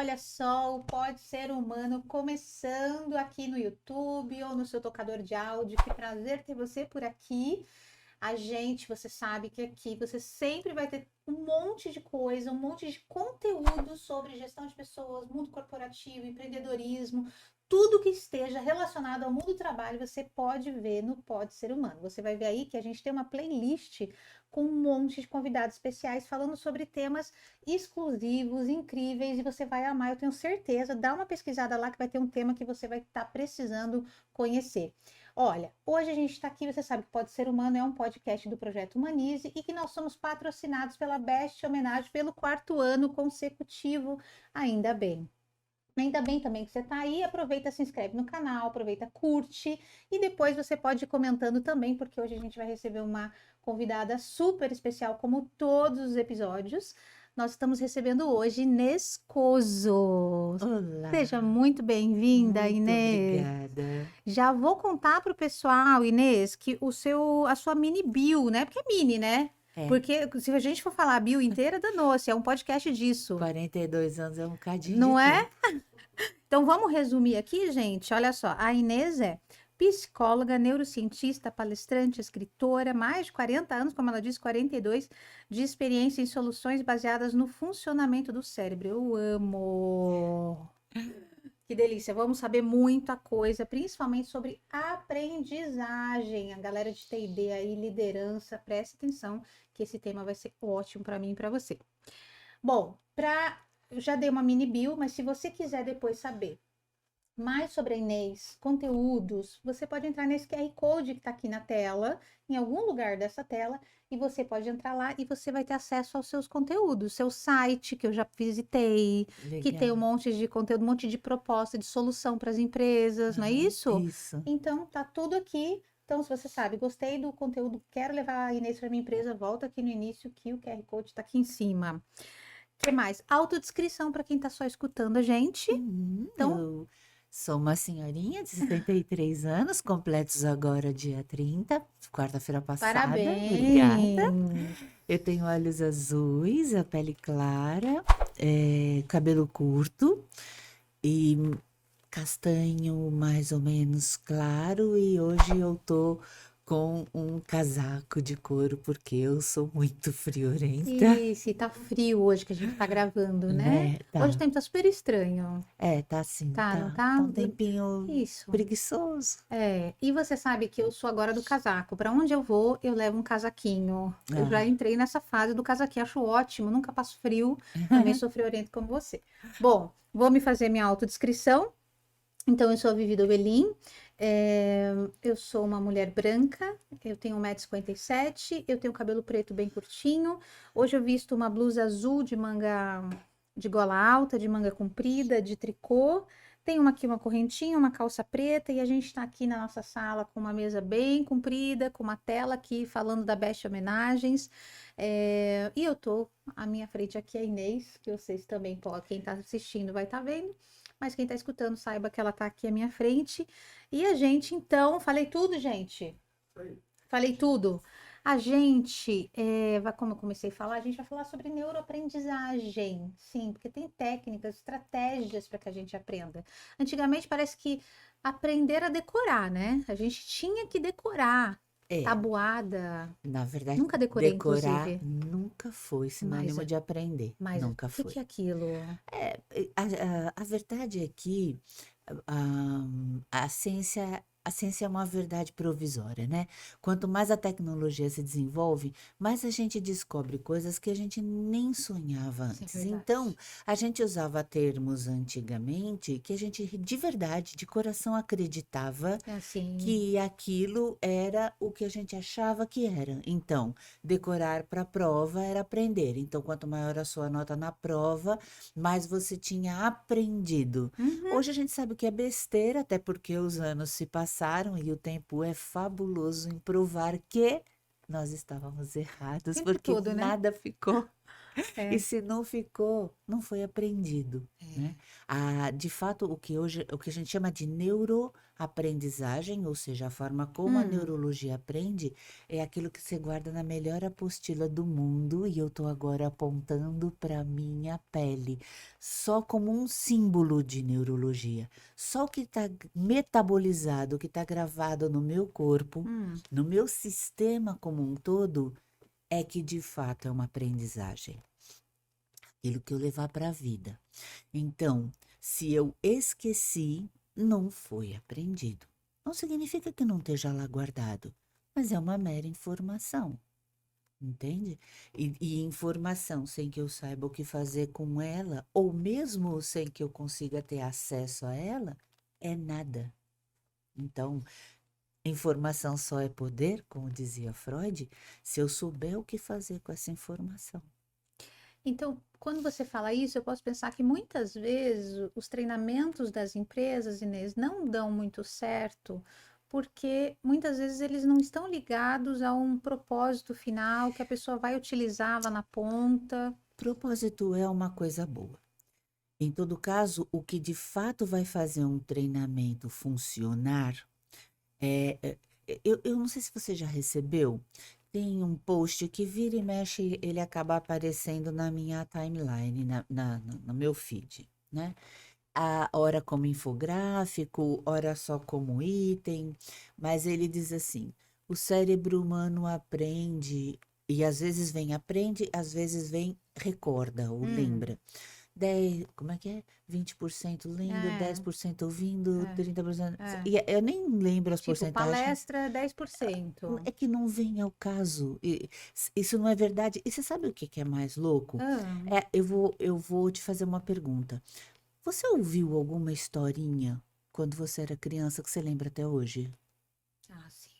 olha só, o Pode Ser Humano começando aqui no YouTube ou no seu tocador de áudio. Que prazer ter você por aqui. Você sabe que aqui você sempre vai ter um monte de coisa, um monte de conteúdo sobre gestão de pessoas, mundo corporativo, empreendedorismo, tudo que esteja relacionado ao mundo do trabalho, você pode ver no Pode Ser Humano. Você vai ver aí que a gente tem uma playlist com um monte de convidados especiais falando sobre temas exclusivos, incríveis, e você vai amar, eu tenho certeza. Dá uma pesquisada lá que vai ter um tema que você vai estar precisando conhecer. Olha, hoje a gente está aqui, você sabe que Pode Ser Humano é um podcast do Projeto Humanize e que nós somos patrocinados pela Best Homenagem pelo 4º ano consecutivo, ainda bem. Ainda bem também que você está aí, aproveita, se inscreve no canal, aproveita, curte e depois você pode ir comentando também, porque hoje a gente vai receber uma convidada super especial, como todos os episódios. Nós estamos recebendo hoje Inês Coso. Olá, Seja muito bem-vinda, muito Inês. obrigada. Já vou contar para o pessoal, Inês, que a sua mini bio, né? Porque é mini, né? É, Porque se a gente for falar a bio inteira, danou-se, é um podcast disso, 42 anos é um bocadinho de não é? tempo. Então vamos resumir aqui, gente. Olha só, a Inês é psicóloga, neurocientista, palestrante, escritora, mais de 40 anos, como ela disse, 42, de experiência em soluções baseadas no funcionamento do cérebro. Eu amo. Que delícia, vamos saber muita coisa, principalmente sobre aprendizagem. A galera de TD aí, liderança, preste atenção que esse tema vai ser ótimo para mim e para você. Bom, eu já dei uma mini bio, mas se você quiser depois saber mais sobre a Inês, conteúdos, você pode entrar nesse QR Code que está aqui na tela, em algum lugar dessa tela, e você pode entrar lá e você vai ter acesso aos seus conteúdos, seu site, que eu já visitei, que tem um Legal. monte de conteúdo, um monte de proposta de solução para as empresas, não é Aham, isso? isso. Então, tá tudo aqui. Então, se você sabe, gostei do conteúdo, quero levar a Inês para minha empresa, volta aqui no início que o QR Code está aqui em cima. O que mais? Autodescrição para quem está só escutando a gente. Então, Eu sou uma senhorinha de 73 anos, completos agora dia 30, quarta-feira passada. Obrigada. parabéns! Eu tenho olhos azuis, a pele clara, cabelo curto e castanho mais ou menos claro, e hoje eu tô com um casaco de couro porque eu sou muito friorenta, E se tá frio hoje que a gente tá gravando, né? né? Hoje o Tá. tempo tá super estranho. Tá assim, Tá, não tá. tá? Tá um tempinho Isso. preguiçoso. É. E você sabe que eu sou agora do casaco. Para onde eu vou, eu levo um casaquinho. Eu já Ah. entrei nessa fase do casaquinho. Acho ótimo, nunca passo frio. Também sou friorento como você. Bom, vou me fazer minha autodescrição. Então, eu sou a Vivi Dovelin, eu sou uma mulher branca, eu tenho 1,57 m, eu tenho cabelo preto bem curtinho. Hoje eu visto uma blusa azul de manga de gola alta, de manga comprida, de tricô. Tenho aqui uma correntinha, uma calça preta, e a gente está aqui na nossa sala com uma mesa bem comprida, com uma tela aqui falando da Best Homenagens. E eu tô à minha frente aqui, a Inês, que vocês também podem, quem está assistindo vai estar vendo. Mas quem tá escutando saiba que ela tá aqui à minha frente. E a gente, então, falei tudo, gente? Falei tudo. A gente, como eu comecei a falar, a gente vai falar sobre neuroaprendizagem. Sim, porque tem técnicas, estratégias para que a gente aprenda. Antigamente parece que aprender a decorar, né? A gente tinha que decorar. É, Tabuada. na verdade, Nunca decorei, decorar inclusive. nunca foi Mas, sinônimo de aprender. mas o Nunca que foi. que é aquilo? A verdade é que a ciência é uma verdade provisória, né? Quanto mais a tecnologia se desenvolve, mais a gente descobre coisas que a gente nem sonhava Isso é antes. verdade. Então, a gente usava termos antigamente que a gente de verdade, de coração acreditava É assim. que aquilo era o que a gente achava que era. Então, decorar para a prova era aprender. Então, quanto maior a sua nota na prova, mais você tinha aprendido. Uhum. Hoje a gente sabe que é besteira, até porque os anos se passaram e o tempo é fabuloso em provar que nós estávamos O errados, tempo porque todo, né? nada ficou. E É. se não ficou, não foi aprendido, né? De fato, o que a gente chama de neuro Aprendizagem, ou seja, a forma como a neurologia aprende, é aquilo que você guarda na melhor apostila do mundo, e eu estou agora apontando para minha pele, só como um símbolo de neurologia. Só o que está metabolizado, o que está gravado no meu corpo, no meu sistema como um todo, é que de fato é uma aprendizagem. Aquilo que eu levar para a vida. Então, se eu esqueci, não foi aprendido. Não significa que não esteja lá guardado, mas é uma mera informação, entende? E informação sem que eu saiba o que fazer com ela, ou mesmo sem que eu consiga ter acesso a ela, é nada. Então, informação só é poder, como dizia Freud, se eu souber o que fazer com essa informação. Então, quando você fala isso, eu posso pensar que muitas vezes os treinamentos das empresas, Inês, não dão muito certo, porque muitas vezes eles não estão ligados a um propósito final que a pessoa vai utilizar lá na ponta. Propósito é uma coisa boa. Em todo caso, o que de fato vai fazer um treinamento funcionar eu não sei se você já recebeu, tem um post que vira e mexe, ele acaba aparecendo na minha timeline, no meu feed, né? A hora como infográfico, hora só como item, mas ele diz assim: o cérebro humano aprende, e às vezes vem aprende, às vezes vem recorda ou Hum, lembra. 10, como é que é? 20% lendo, é, 10% ouvindo, é, 30%. é. E eu nem lembro as Tipo, porcentagens. palestra 10%. É que não vem ao caso. Isso não é verdade. E você sabe o que que é mais louco? Ah, Eu vou te fazer uma pergunta. Você ouviu alguma historinha quando você era criança que você lembra até hoje? ah, sim,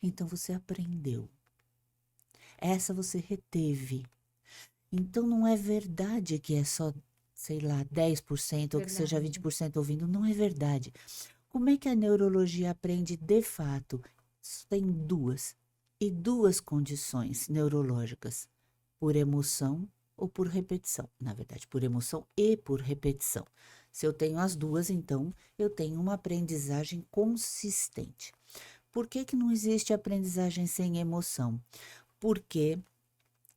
Então você aprendeu. Essa você reteve. Então não é verdade que é só, sei lá, 10% ou que seja verdade. 20% ouvindo. Não é verdade. Como é que a neurologia aprende de fato? Tem duas, e duas condições neurológicas: por emoção ou por repetição. Na verdade, por emoção e por repetição. Se eu tenho as duas, então eu tenho uma aprendizagem consistente. Por que que não existe aprendizagem sem emoção? Porque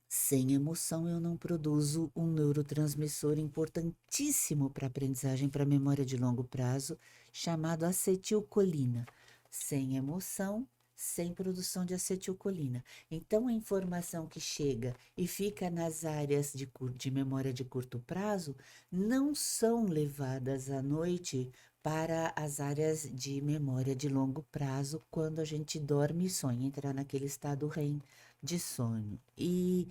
sem emoção eu não produzo um neurotransmissor importantíssimo para aprendizagem, para memória de longo prazo, chamado acetilcolina. Sem emoção, sem produção de acetilcolina. Então, a informação que chega e fica nas áreas de memória de curto prazo não são levadas à noite para as áreas de memória de longo prazo quando a gente dorme e sonha, entrar naquele estado REM de sonho. E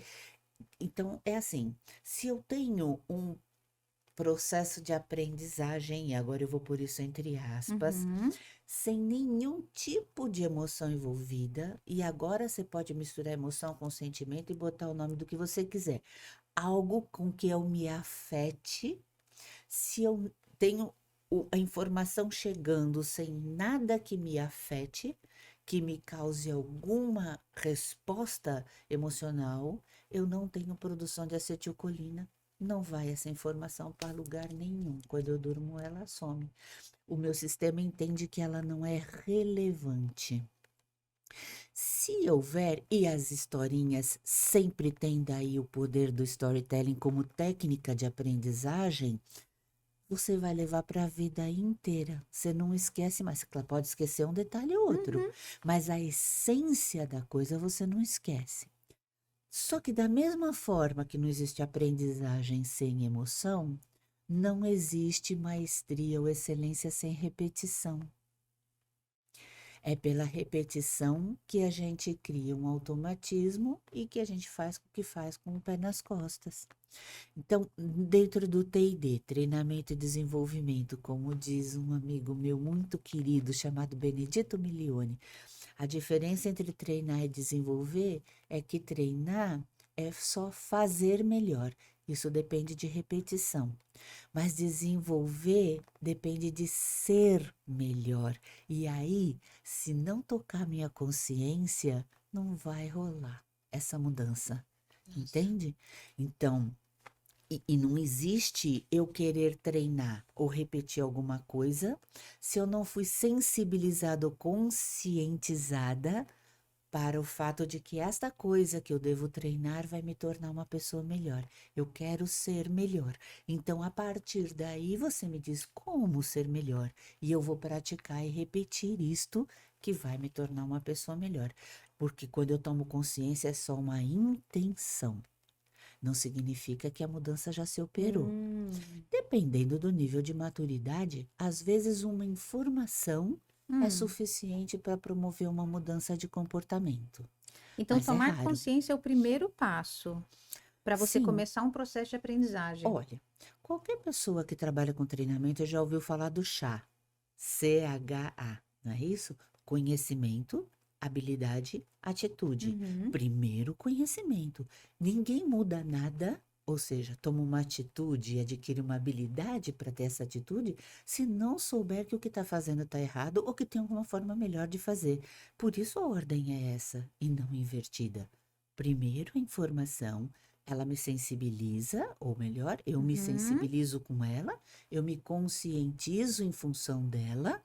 então é assim, se eu tenho um processo de aprendizagem, e agora eu vou por isso entre aspas, Uhum. sem nenhum tipo de emoção envolvida, e agora você pode misturar emoção com sentimento e botar o nome do que você quiser. Algo com que eu me afete, se eu tenho a informação chegando sem nada que me afete, que me cause alguma resposta emocional, eu não tenho produção de acetilcolina. Não vai essa informação para lugar nenhum. Quando eu durmo, ela some. O meu sistema entende que ela não é relevante. Se houver, e as historinhas sempre têm daí o poder do storytelling como técnica de aprendizagem, você vai levar para a vida inteira. Você não esquece mais. Você pode esquecer um detalhe ou outro, Uhum. mas a essência da coisa você não esquece. Só que da mesma forma que não existe aprendizagem sem emoção, não existe maestria ou excelência sem repetição. É pela repetição que a gente cria um automatismo e que a gente faz o que faz com o pé nas costas. Então, dentro do TID, treinamento e desenvolvimento, como diz um amigo meu muito querido chamado Benedito Milioni, a diferença entre treinar e desenvolver é que treinar é só fazer melhor. Isso depende de repetição. Mas desenvolver depende de ser melhor. E aí, se não tocar minha consciência, não vai rolar essa mudança. Nossa. Entende? Então, E não existe eu querer treinar ou repetir alguma coisa se eu não fui sensibilizada ou conscientizada para o fato de que esta coisa que eu devo treinar vai me tornar uma pessoa melhor. Eu quero ser melhor. Então, a partir daí, você me diz como ser melhor. E eu vou praticar e repetir isto que vai me tornar uma pessoa melhor. Porque quando eu tomo consciência, é só uma intenção. Não significa que a mudança já se operou. Dependendo do nível de maturidade, às vezes uma informação é suficiente para promover uma mudança de comportamento. Então, Mas é tomar raro. consciência é o primeiro passo para você Sim, começar um processo de aprendizagem. olha, qualquer pessoa que trabalha com treinamento já ouviu falar do chá. CHA, não é isso? Conhecimento, habilidade, atitude. Primeiro conhecimento. Ninguém muda nada, ou seja, toma uma atitude e adquire uma habilidade para ter essa atitude, se não souber que o que está fazendo está errado ou que tem alguma forma melhor de fazer. Por isso a ordem é essa e não invertida. Primeiro a informação, ela me sensibiliza, ou melhor, eu me sensibilizo com ela, eu me conscientizo em função dela.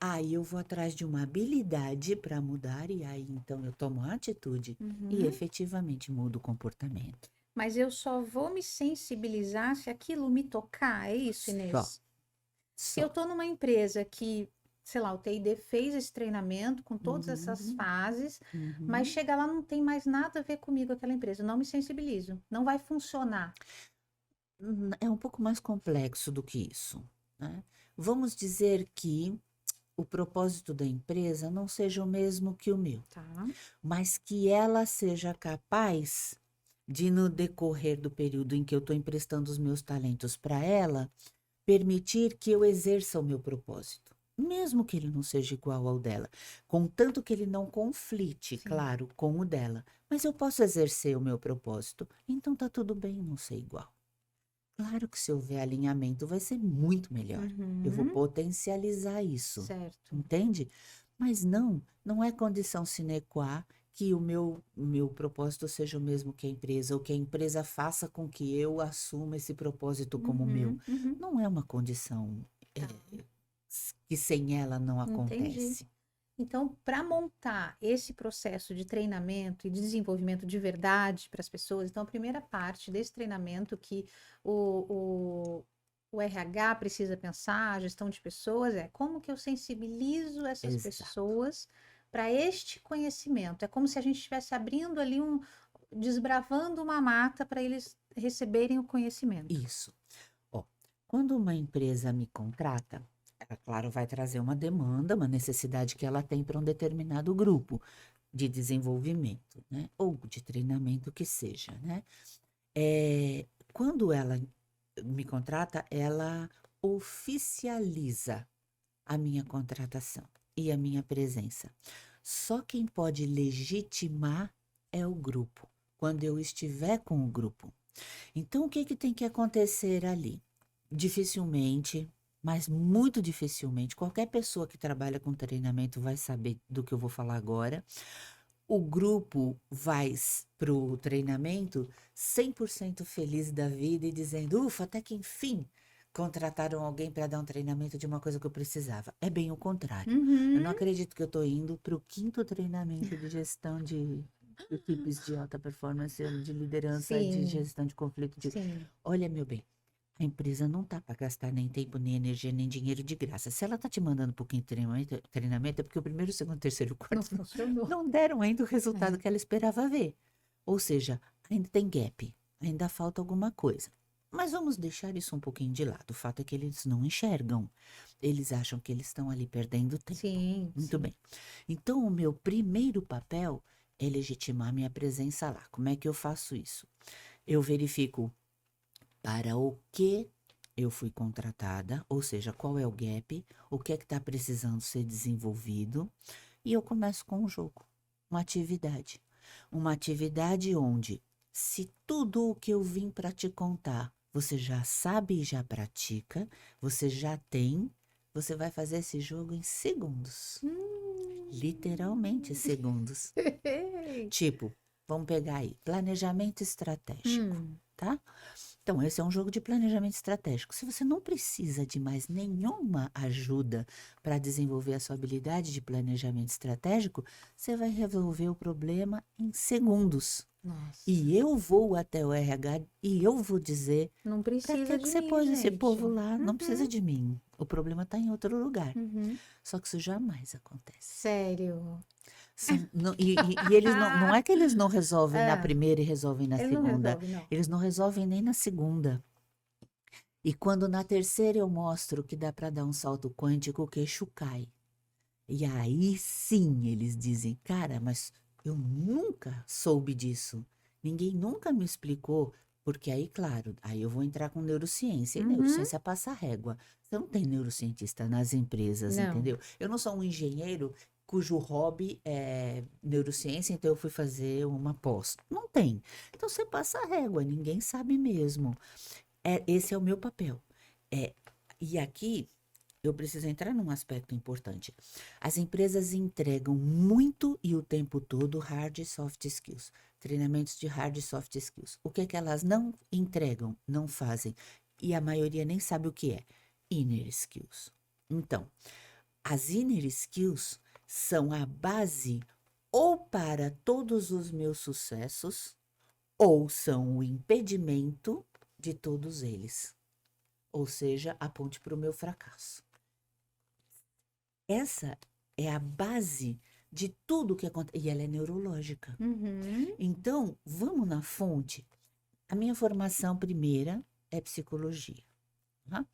Aí eu vou atrás de uma habilidade para mudar, e aí então eu tomo a atitude e efetivamente mudo o comportamento. Mas eu só vou me sensibilizar se aquilo me tocar, é isso, Inês? Se eu Só. estou numa empresa que, sei lá, o TID fez esse treinamento com todas essas fases, mas chega lá, não tem mais nada a ver comigo aquela empresa, eu não me sensibilizo, não vai funcionar. É um pouco mais complexo do que isso, né? Vamos dizer que o propósito da empresa não seja o mesmo que o meu, Tá. mas que ela seja capaz de, no decorrer do período em que eu estou emprestando os meus talentos para ela, permitir que eu exerça o meu propósito, mesmo que ele não seja igual ao dela, contanto que ele não conflite, Sim. claro, com o dela, mas eu posso exercer o meu propósito, então tá tudo bem não ser igual. Claro que se houver alinhamento vai ser muito melhor. Eu vou potencializar isso, Certo. entende? Mas não é condição sine qua que o meu propósito seja o mesmo que a empresa, ou que a empresa faça com que eu assuma esse propósito como meu. Não é uma condição que sem ela não Entendi. acontece. Então, para montar esse processo de treinamento e de desenvolvimento de verdade para as pessoas, então a primeira parte desse treinamento que o RH precisa pensar, a gestão de pessoas, é como que eu sensibilizo essas Exato. pessoas para este conhecimento. É como se a gente estivesse abrindo ali desbravando uma mata para eles receberem o conhecimento. Isso. Ó, quando uma empresa me contrata, ela, claro, vai trazer uma demanda, uma necessidade que ela tem para um determinado grupo de desenvolvimento, né? Ou de treinamento que seja, né? Quando ela me contrata, ela oficializa a minha contratação e a minha presença. Só quem pode legitimar é o grupo, quando eu estiver com o grupo. Então, o que que tem que acontecer ali? Dificilmente, mas muito dificilmente, qualquer pessoa que trabalha com treinamento vai saber do que eu vou falar agora. O grupo vai para o treinamento 100% feliz da vida e dizendo, ufa, até que enfim contrataram alguém para dar um treinamento de uma coisa que eu precisava. É bem o contrário. Eu não acredito que eu estou indo para o 5º treinamento de gestão de equipes de alta performance, de liderança, de Sim, gestão de conflito. sim. Olha, meu bem, a empresa não tá para gastar nem tempo, nem energia, nem dinheiro de graça. Se ela tá te mandando para o 5º treinamento, é porque o primeiro, o segundo, o terceiro e o Não quarto funcionou. não deram ainda o resultado que ela esperava ver. Ou seja, ainda tem gap, ainda falta alguma coisa. Mas vamos deixar isso um pouquinho de lado. O fato é que eles não enxergam. Eles acham que eles estão ali perdendo tempo. Sim, Muito sim. bem. Então, o meu primeiro papel é legitimar minha presença lá. Como é que eu faço isso? Eu verifico para o que eu fui contratada, ou seja, qual é o gap, o que é que está precisando ser desenvolvido, e eu começo com um jogo, uma atividade. Uma atividade onde, se tudo o que eu vim para te contar, você já sabe e já pratica, você já tem, você vai fazer esse jogo em segundos. Literalmente segundos. Tipo, vamos pegar aí, planejamento estratégico, tá? Então, esse é um jogo de planejamento estratégico. Se você não precisa de mais nenhuma ajuda para desenvolver a sua habilidade de planejamento estratégico, você vai resolver o problema em segundos. Nossa, E eu vou até o RH e eu vou dizer não para precisa que de você mim, pôs esse gente. povo lá? Não precisa Uhum, de mim. O problema está em outro lugar. uhum. Só que isso jamais acontece. Sério. E eles não é que eles não resolvem na Ah, primeira e resolvem na ele não segunda. resolve, não. Eles não resolvem nem na segunda. E quando na terceira eu mostro que dá para dar um salto quântico, o queixo cai. E aí sim eles dizem, cara, mas eu nunca soube disso. Ninguém nunca me explicou. Porque aí, claro, aí eu vou entrar com neurociência. E Uhum. neurociência passa régua. Você não tem neurocientista nas empresas, Não. entendeu? Eu não sou um engenheiro cujo hobby é neurociência, então eu fui fazer uma pós. Não tem. Então você passa régua, ninguém sabe mesmo. Esse é o meu papel. É, e aqui eu preciso entrar num aspecto importante. As empresas entregam muito e o tempo todo hard e soft skills, treinamentos de hard e soft skills. O que é que elas não entregam, não fazem? E a maioria nem sabe o que é. Inner skills. Então, as inner skills são a base ou para todos os meus sucessos, ou são o impedimento de todos eles. Ou seja, a ponte para o meu fracasso. Essa é a base de tudo que acontece. E ela é neurológica. Uhum. Então, vamos na fonte. A minha formação primeira é psicologia. Tá?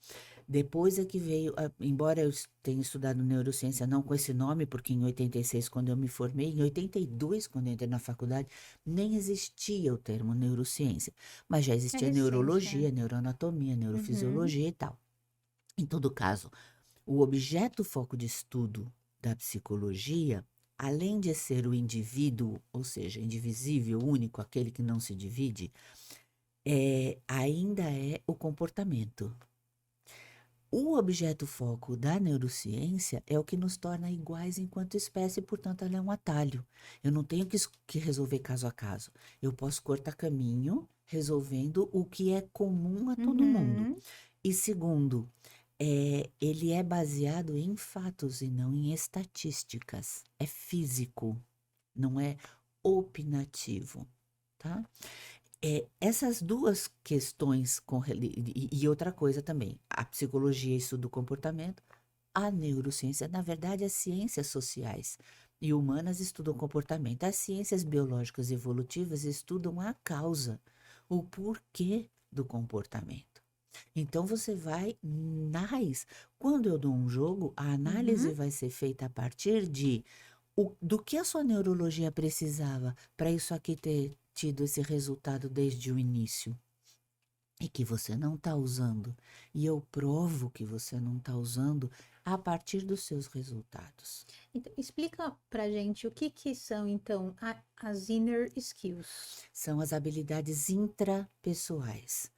Depois é que veio, embora eu tenha estudado neurociência, não com esse nome, porque em 86, quando eu me formei, em 82, quando eu entrei na faculdade, nem existia o termo neurociência, mas já É existia recente, é. neurologia, neuroanatomia, Uhum. neurofisiologia e tal. Em todo caso, o objeto foco de estudo da psicologia, além de ser o indivíduo, ou seja, indivisível, único, aquele que não se divide, ainda é o comportamento. O objeto foco da neurociência é o que nos torna iguais enquanto espécie, portanto, ela é um atalho. Eu não tenho que resolver caso a caso. Eu posso cortar caminho resolvendo o que é comum a todo mundo. Uhum. E segundo, ele é baseado em fatos e não em estatísticas. É físico, não é opinativo, tá? Essas duas questões e outra coisa também, a psicologia estuda o comportamento, a neurociência, na verdade, as ciências sociais e humanas estudam o comportamento, as ciências biológicas e evolutivas estudam a causa, o porquê do comportamento. Então você vai na raiz. Quando eu dou um jogo, a análise Uhum. vai ser feita a partir de do que a sua neurologia precisava para isso aqui ter tido esse resultado desde o início e que você não está usando. E eu provo que você não está usando a partir dos seus resultados. Então, explica pra gente o que que são, então, as inner skills. São as habilidades intrapessoais.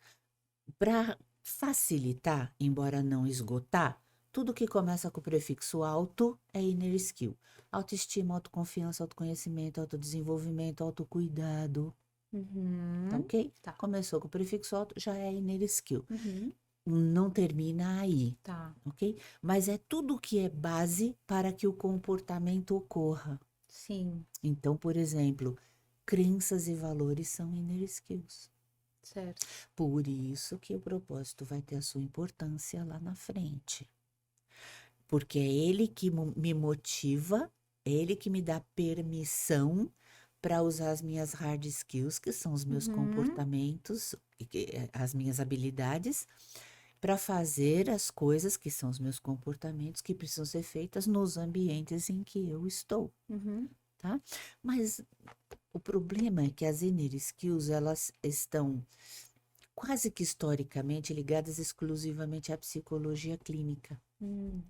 Para facilitar, embora não esgotar, tudo que começa com o prefixo auto é inner skill. Autoestima, autoconfiança, autoconhecimento, autodesenvolvimento, autocuidado, tá Uhum. ok? Tá. Começou com o prefixo auto, já é inner skill. Uhum. Não termina aí, Tá. ok? Mas é tudo que é base para que o comportamento ocorra. Sim. Então, por exemplo, crenças e valores são inner skills. Certo. Por isso que o propósito vai ter a sua importância lá na frente. Porque é ele que me motiva, é ele que me dá permissão para usar as minhas hard skills, que são os meus Uhum. comportamentos, as minhas habilidades, para fazer as coisas que são os meus comportamentos que precisam ser feitas nos ambientes em que eu estou, Uhum. tá? Mas o problema é que as inner skills, elas estão quase que historicamente ligadas exclusivamente à psicologia clínica. Hum.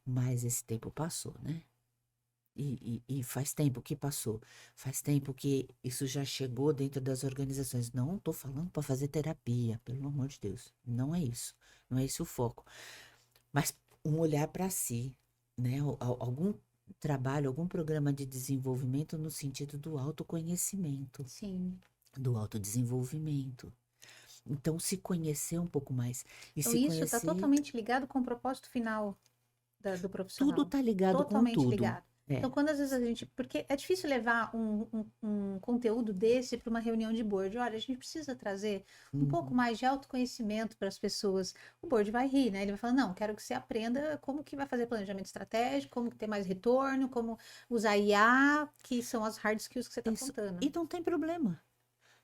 Mas esse tempo passou, né? E faz tempo que passou. Faz tempo que isso já chegou dentro das organizações. Não estou falando para fazer terapia, pelo amor de Deus. Não é isso. Não é esse o foco. Mas um olhar para si, né? Algum trabalho, algum programa de desenvolvimento no sentido do autoconhecimento, Sim. do autodesenvolvimento. Então, se conhecer um pouco mais e Então, se isso está conhecer, totalmente ligado com o propósito final do tudo profissional. tá ligado com Totalmente tudo. ligado. É. Então, quando às vezes a gente. Porque é difícil levar um conteúdo desse para uma reunião de board. Olha, a gente precisa trazer um pouco Uhum. mais de autoconhecimento para as pessoas. O board vai rir, né? Ele vai falar: não, quero que você aprenda como que vai fazer planejamento estratégico, como que ter mais retorno, como usar IA, que são as hard skills que você está Isso. contando. E não tem problema.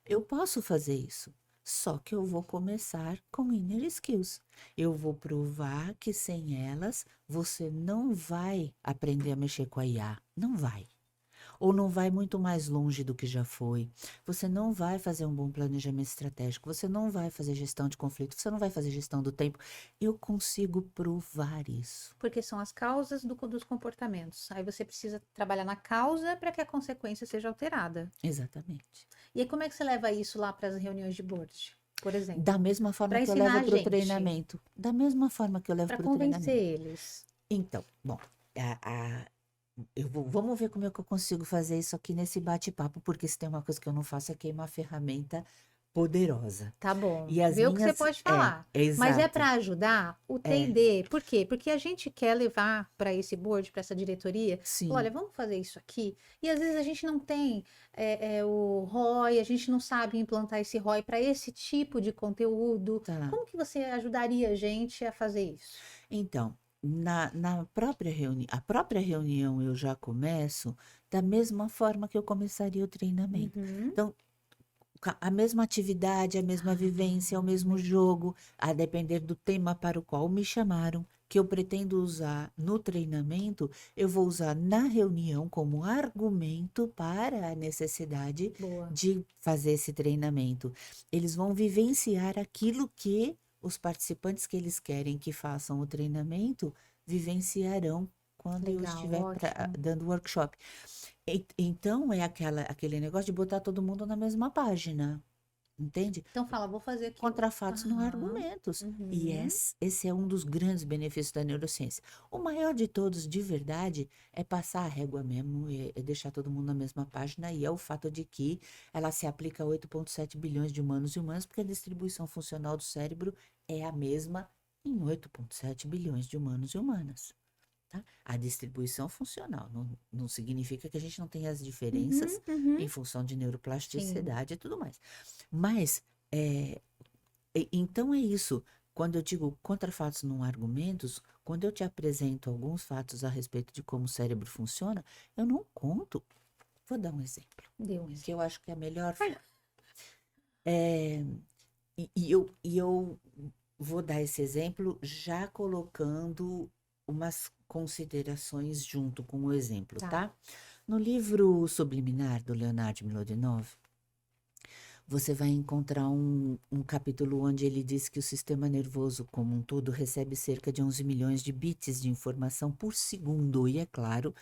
Eu posso fazer isso. Só que eu vou começar com inner skills. Eu vou provar que sem elas você não vai aprender a mexer com a IA. Não vai. Ou não vai muito mais longe do que já foi. Você não vai fazer um bom planejamento estratégico. Você não vai fazer gestão de conflito. Você não vai fazer gestão do tempo. Eu consigo provar isso. Porque são as causas dos comportamentos. Aí você precisa trabalhar na causa para que a consequência seja alterada. Exatamente. E aí, como é que você leva isso lá para as reuniões de board, por Da exemplo? mesma forma Para que eu ensinar levo a para o gente, treinamento. Da mesma forma que eu levo para para o convencer treinamento. eles. Então, bom, vamos ver como é que eu consigo fazer isso aqui nesse bate-papo, porque se tem uma coisa que eu não faço é queimar ferramenta poderosa. Tá bom, E as vê o que você minhas, pode falar. Mas é exato, para ajudar o é, T&D. Por quê? Porque a gente quer levar para esse board, para essa diretoria, falar, sim, olha, vamos fazer isso aqui. E às vezes a gente não tem o ROI, a gente não sabe implantar esse ROI para esse tipo de conteúdo. tá. Como que você ajudaria a gente a fazer isso? Então, na própria reunião, a própria reunião eu já começo da mesma forma que eu começaria o treinamento. Uhum. Então, a mesma atividade, a mesma vivência, o mesmo jogo, a depender do tema para o qual me chamaram, que eu pretendo usar no treinamento, eu vou usar na reunião como argumento para a necessidade Boa. de fazer esse treinamento. Eles vão vivenciar aquilo que os participantes que eles querem que façam o treinamento vivenciarão quando eu Legal, estiver ótimo. dando workshop. Então é aquele negócio de botar todo mundo na mesma página, entende? Então fala, vou fazer aqui. Contra fatos não há Aham. argumentos. E Uhum. esse é um dos grandes benefícios da neurociência. O maior de todos, de verdade, é passar a régua mesmo, é deixar todo mundo na mesma página, e é o fato de que ela se aplica a 8,7 bilhões de humanos e humanas, porque a distribuição funcional do cérebro é a mesma em 8,7 bilhões de humanos e humanas. Tá? A distribuição funcional não significa que a gente não tenha as Uhum, diferenças em uhum. função de Sim. neuroplasticidade e tudo mais. Mas, então é isso. Quando eu digo contra fatos não argumentos, quando eu te apresento alguns fatos a respeito de como o cérebro funciona, eu não conto. Vou dar um exemplo, Deu um que exemplo. eu acho que é a melhor forma. É, e eu vou dar esse exemplo já colocando umas considerações junto com o exemplo, Tá. tá? No livro Subliminar, do Leonardo Mlodinow, você vai encontrar um capítulo onde ele diz que o sistema nervoso como um todo recebe cerca de 11 milhões de bits de informação por segundo. E é claro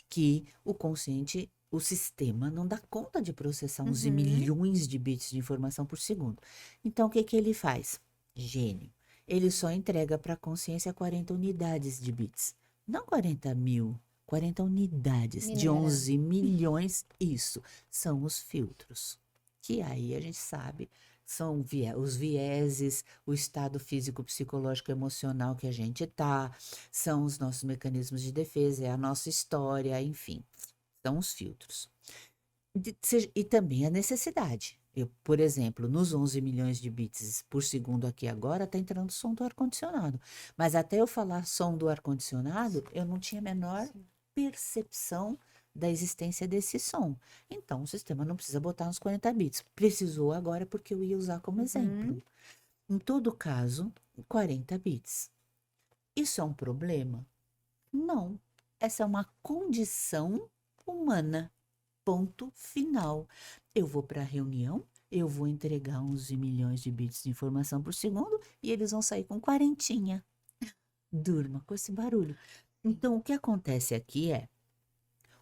que o consciente, o sistema, não dá conta de processar 11 Uhum. milhões de bits de informação por segundo. Então, o que que ele faz? Gênio. Ele só entrega para a consciência 40 unidades de bits. Não 40 mil, 40 unidades de Minera. 11 milhões. Isso são os filtros. Que aí a gente sabe são os vieses, o estado físico, psicológico, emocional que a gente tá, são os nossos mecanismos de defesa, é a nossa história, enfim, são os filtros. E também a necessidade. Eu, por exemplo, nos 11 milhões de bits por segundo aqui agora, está entrando som do ar-condicionado. Mas até eu falar som do ar-condicionado, eu não tinha a menor Sim. percepção da existência desse som. Então, o sistema não precisa botar nos 40 bits. Precisou agora porque eu ia usar como exemplo. Uhum. Em todo caso, 40 bits. Isso é um problema? Não. Essa é uma condição humana. Ponto final. Eu vou para a reunião, eu vou entregar 11 milhões de bits de informação por segundo e eles vão sair com quarentinha. Durma com esse barulho. Então, o que acontece aqui é,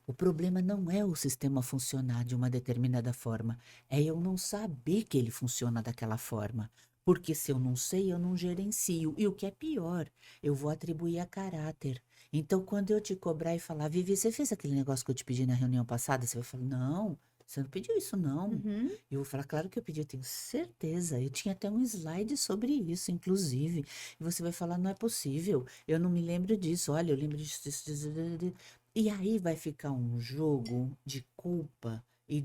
o problema não é o sistema funcionar de uma determinada forma, é eu não saber que ele funciona daquela forma. Porque se eu não sei, eu não gerencio. E o que é pior, eu vou atribuir a caráter. Então, quando eu te cobrar e falar, Vivi, você fez aquele negócio que eu te pedi na reunião passada? Você vai falar, não, Você não pediu isso, não. Uhum. Eu vou falar, claro que eu pedi, eu tenho certeza. Eu tinha até um slide sobre isso, inclusive. E você vai falar, não é possível. Eu não me lembro disso. Olha, eu lembro disso, disso, disso, disso, disso. E aí vai ficar um jogo de culpa e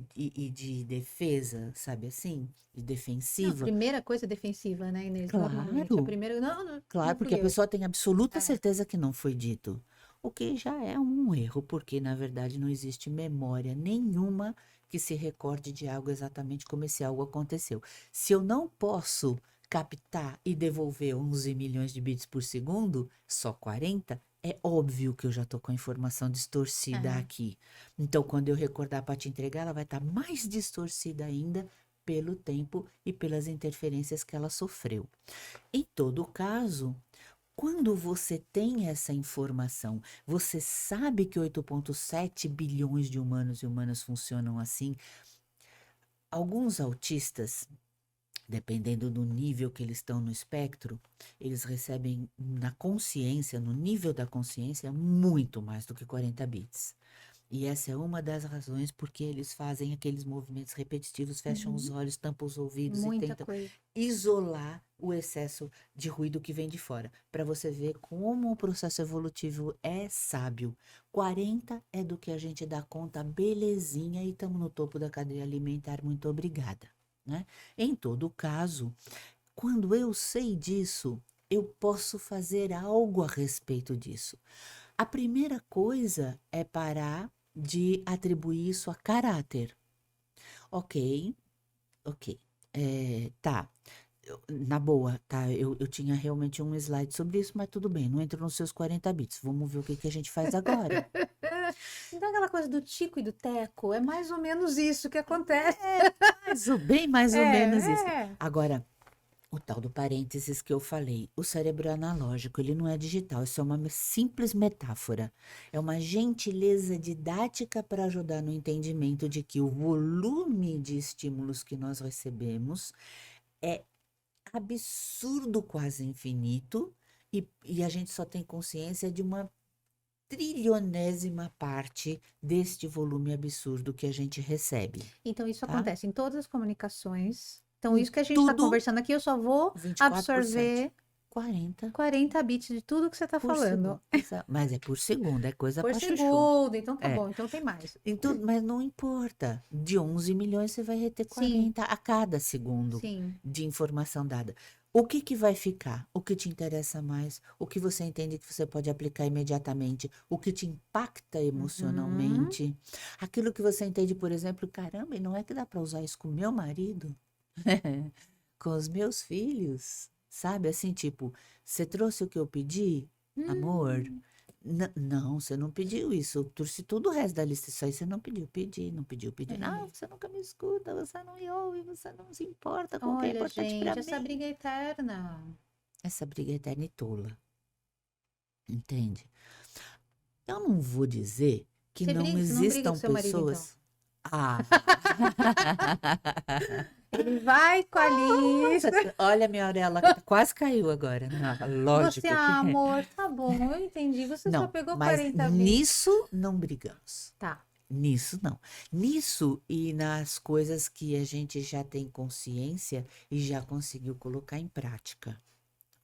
de defesa, sabe assim? De Não, a defensiva. primeira coisa é defensiva, né, Inês? Normalmente. A Claro. primeira, não, não, Claro, não porque fui a eu. pessoa tem absoluta É. certeza que não foi dito. O que já é um erro, porque na verdade não existe memória nenhuma que se recorde de algo exatamente como esse algo aconteceu. Se eu não posso captar e devolver 11 milhões de bits por segundo, só 40, é óbvio que eu já estou com a informação distorcida É. aqui. Então, quando eu recordar para te entregar, ela vai estar mais distorcida ainda pelo tempo e pelas interferências que ela sofreu. Em todo caso, quando você tem essa informação, você sabe que 8,7 bilhões de humanos e humanas funcionam assim. Alguns autistas, dependendo do nível que eles estão no espectro, eles recebem na consciência, no nível da consciência, muito mais do que 40 bits. E essa é uma das razões porque eles fazem aqueles movimentos repetitivos, fecham os Uhum. olhos, tampam os ouvidos e Muita tentam coisa. isolar o excesso de ruído que vem de fora, para você ver como o processo evolutivo é sábio. 40 é do que a gente dá conta, belezinha, e estamos no topo da cadeia alimentar, muito obrigada, né? Em todo caso, quando eu sei disso, eu posso fazer algo a respeito disso. A primeira coisa é parar de atribuir isso a caráter. Ok, ok. Tá. Na boa, tá? Eu tinha realmente um slide sobre isso, mas tudo bem, não entrou nos seus 40 bits. Vamos ver o que que a gente faz agora. Então, aquela coisa do Tico e do Teco, é mais ou menos isso que acontece. Bem mais ou menos isso. É. Agora, o tal do parênteses que eu falei, o cérebro é analógico, ele não é digital, isso é uma simples metáfora. É uma gentileza didática para ajudar no entendimento de que o volume de estímulos que nós recebemos é absurdo, quase infinito, e a gente só tem consciência de uma trilionésima parte deste volume absurdo que a gente recebe, Então, isso tá? acontece em todas as comunicações. Então, Em isso que a gente está tudo, conversando aqui, eu só vou 24/7. absorver 40 40 bits de tudo que você está por falando. segundo. Mas é por segundo, é coisa Por para chuchu. segundo. Então, tá É. bom. Então, tem mais. Em tudo, mas não importa. De 11 milhões você vai reter Sim, 40 a cada segundo sim. de informação dada. O que que vai ficar? O que te interessa mais? O que você entende que você pode aplicar imediatamente? O que te impacta Uhum. emocionalmente? Aquilo que você entende, por exemplo, caramba, e não é que dá para usar isso com meu marido? Com os meus filhos? Sabe? Assim, tipo, você trouxe o que eu pedi? Amor? Hum. Não, você não pediu isso. Eu trouxe tudo o resto da lista. Isso aí você não pediu. Pedi, não pediu, pedi. Não, É. você nunca me escuta, você não me ouve, você não se importa com o que é Olha, importante para gente, essa mim. briga é eterna. Essa briga é eterna e tola, entende? Eu não vou dizer que não Você não briga com existam seu marido, então? pessoas. Ah, Ele vai com a lista. olha a minha orelha, quase caiu agora. Não, Você, lógico que é. amor, tá bom, eu entendi. Você só Não, pegou mas 40 bits. nisso não brigamos. Tá. Nisso não. Nisso e nas coisas que a gente já tem consciência e já conseguiu colocar em prática,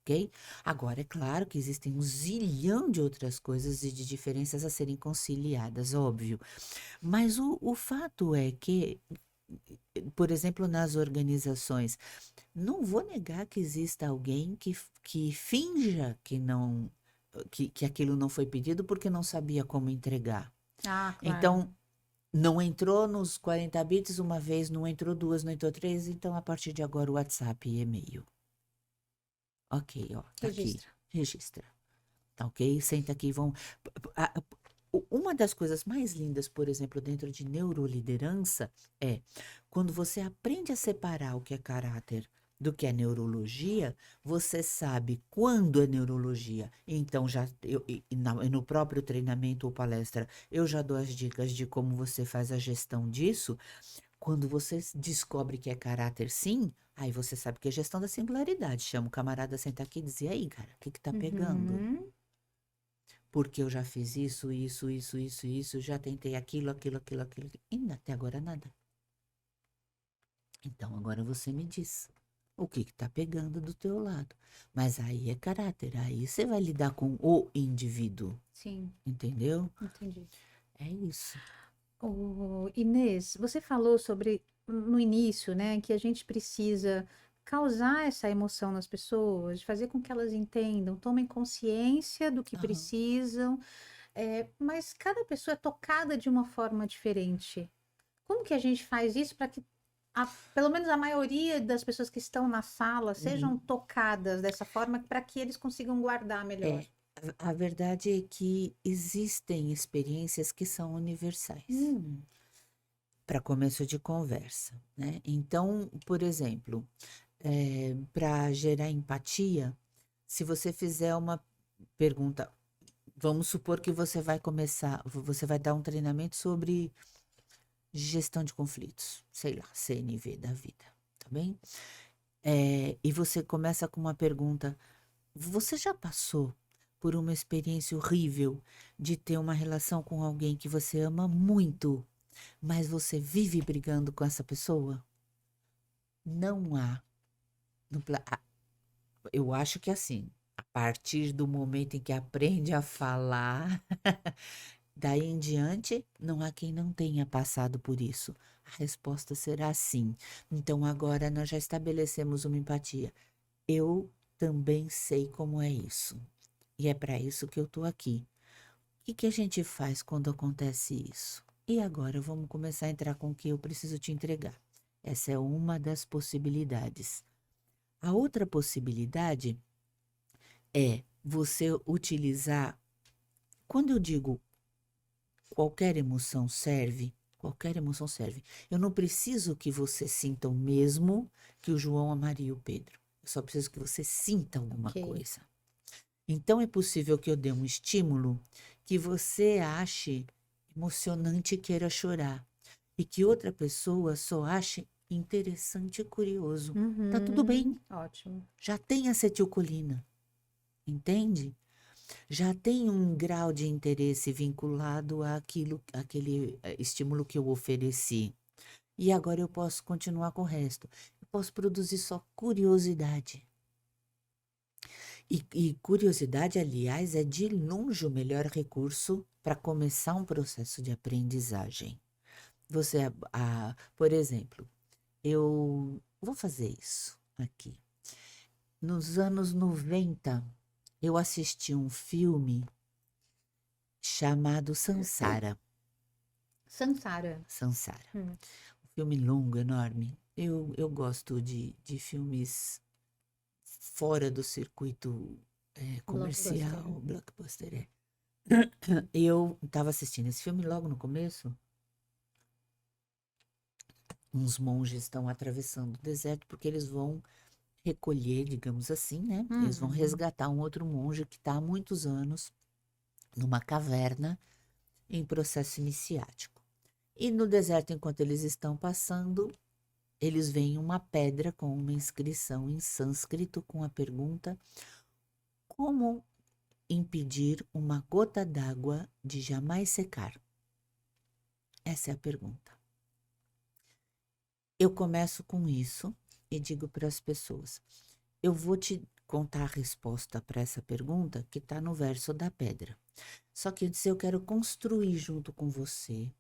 ok? Agora, é claro que existem um zilhão de outras coisas e de diferenças a serem conciliadas, óbvio. Mas o fato é que, por exemplo, nas organizações, não vou negar que exista alguém que finja que não, que aquilo não foi pedido porque não sabia como entregar. Ah, claro. Então, não entrou nos 40 bits uma vez, não entrou duas, não entrou três, então a partir de agora o WhatsApp e e-mail. Ok, ó, tá aqui, Registra. registra. Tá ok? Senta aqui, vão. Uma das coisas mais lindas, por exemplo, dentro de neuroliderança é quando você aprende a separar o que é caráter do que é neurologia, você sabe quando é neurologia. Então, no próprio treinamento ou palestra, eu já dou as dicas de como você faz a gestão disso. Quando você descobre que é caráter, sim, aí você sabe que é gestão da singularidade. Chama o camarada a sentar aqui e dizer, aí, cara, o que que tá pegando? Uhum. Porque eu já fiz isso, já tentei aquilo, e até agora nada. Então agora você me diz o que tá pegando do teu lado. Mas aí é caráter, aí você vai lidar com o indivíduo, Sim, entendeu? entendi. É isso. Inês, você falou sobre no início, né, que a gente precisa causar essa emoção nas pessoas, de fazer com que elas entendam, tomem consciência do que Aham. precisam, mas cada pessoa é tocada de uma forma diferente. Como que a gente faz isso para que pelo menos a maioria das pessoas que estão na sala sejam Uhum. tocadas dessa forma para que eles consigam guardar melhor? É, a verdade é que existem experiências que são universais, Hum, para começo de conversa, né? Então, por exemplo, para gerar empatia, se você fizer uma pergunta, vamos supor que você vai dar um treinamento sobre gestão de conflitos, sei lá, CNV da vida, tá bem? E você começa com uma pergunta: você já passou por uma experiência horrível de ter uma relação com alguém que você ama muito, mas você vive brigando com essa pessoa? Não há. Eu acho que assim, a partir do momento em que aprende a falar, daí em diante, não há quem não tenha passado por isso. A resposta será sim. Então agora nós já estabelecemos uma empatia. Eu também sei como é isso. E é para isso que eu estou aqui. O que que a gente faz quando acontece isso? E agora vamos começar a entrar com o que eu preciso te entregar. Essa é uma das possibilidades. A outra possibilidade é você utilizar. Quando eu digo qualquer emoção serve, qualquer emoção serve. Eu não preciso que você sinta o mesmo que o João, a Maria e o Pedro. Eu só preciso que você sinta alguma ok. coisa. Então é possível que eu dê um estímulo que você ache emocionante e queira chorar, e que outra pessoa só ache interessante e curioso. Tá tudo bem, Ótimo. já tem acetilcolina, entende? Já tem um grau de interesse vinculado àquele estímulo que eu ofereci. E agora eu posso continuar com o resto. Eu posso produzir só curiosidade. E curiosidade, aliás, é de longe o melhor recurso para começar um processo de aprendizagem. Você, por exemplo, eu vou fazer isso aqui. Nos anos 90, eu assisti um filme chamado Sansara. Sansara. Sansara. Hum. Um filme longo, enorme. Eu gosto de filmes fora do circuito Blockbuster. comercial, blockbuster. Eu estava assistindo esse filme logo no começo. Uns monges estão atravessando o deserto porque eles vão recolher, digamos assim, né? Eles vão Uhum. resgatar um outro monge que está há muitos anos numa caverna em processo iniciático. E no deserto, enquanto eles estão passando, eles veem uma pedra com uma inscrição em sânscrito com a pergunta: como impedir uma gota d'água de jamais secar? Essa é a pergunta. Eu começo com isso e digo para as pessoas: eu vou te contar a resposta para essa pergunta que está no verso da pedra. Só que antes eu quero construir junto com você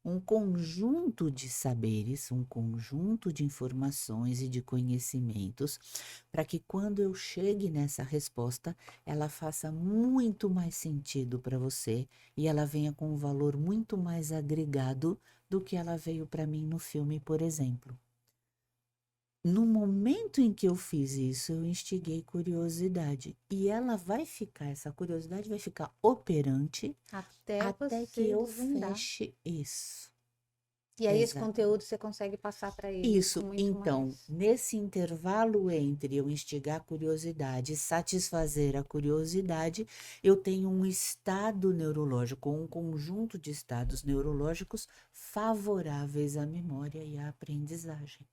um conjunto de saberes, um conjunto de informações e de conhecimentos, para que quando eu chegue nessa resposta, ela faça muito mais sentido para você e ela venha com um valor muito mais agregado do que ela veio para mim no filme, por exemplo. No momento em que eu fiz isso, eu instiguei curiosidade. E essa curiosidade vai ficar operante Até até que você eu desvendar. feche isso. E aí esse Exatamente. conteúdo você consegue passar para eles com Isso, muito então, mais. nesse intervalo entre eu instigar a curiosidade e satisfazer a curiosidade, eu tenho um estado neurológico, um conjunto de estados neurológicos favoráveis à memória e à aprendizagem.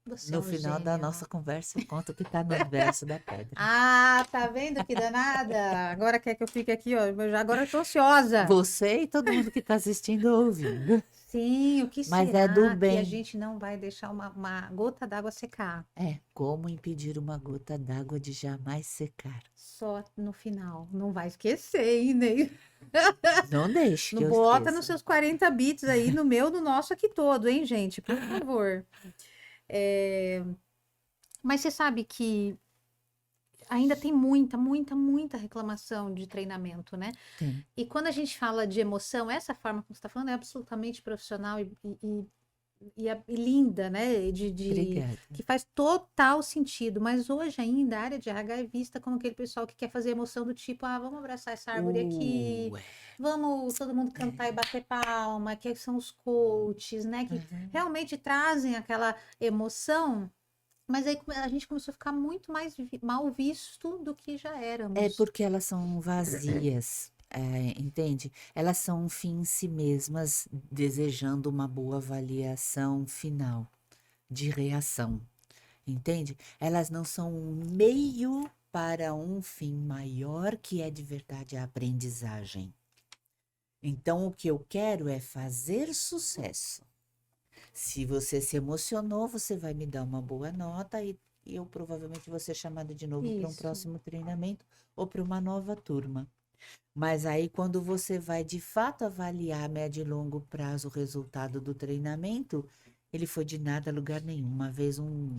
Você é No um final da gênio. nossa conversa, eu conto o que está no verso da pedra. Ah, tá vendo que danada? Agora quer que eu fique aqui, ó. Agora eu tô ansiosa. Você e todo mundo que está assistindo ouvindo. Sim, o que Mas é do será que a bem. gente não vai deixar uma gota d'água secar? É, como impedir uma gota d'água de jamais secar? Só no final. Não vai esquecer, hein, Ney? Não deixe Não que eu bota nos esqueça. seus 40 bits aí, no meu, no nosso aqui todo, hein, gente? Por favor. É, mas você sabe que ainda tem muita reclamação de treinamento, né? Tem. E quando a gente fala de emoção, essa forma como você está falando é absolutamente profissional e linda, né? Obrigada. Que faz total sentido. Mas hoje ainda a área de RH é vista como aquele pessoal que quer fazer emoção do tipo, ah, vamos abraçar essa árvore aqui, Ué. vamos todo mundo cantar e bater palma, que são os coaches, né? Que Uhum. realmente trazem aquela emoção. Mas aí a gente começou a ficar muito mais mal visto do que já É éramos. porque elas são vazias, entende? Elas são um fim em si mesmas, desejando uma boa avaliação final de reação, entende? Elas não são um meio para um fim maior que é de verdade a aprendizagem. Então, o que eu quero é fazer sucesso. Se você se emocionou, você vai me dar uma boa nota e eu provavelmente vou ser chamada de novo para um Isso. próximo treinamento ou para uma nova turma. Mas aí, quando você vai de fato avaliar a médio e longo prazo o resultado do treinamento, ele foi de nada a lugar nenhum. Uma vez um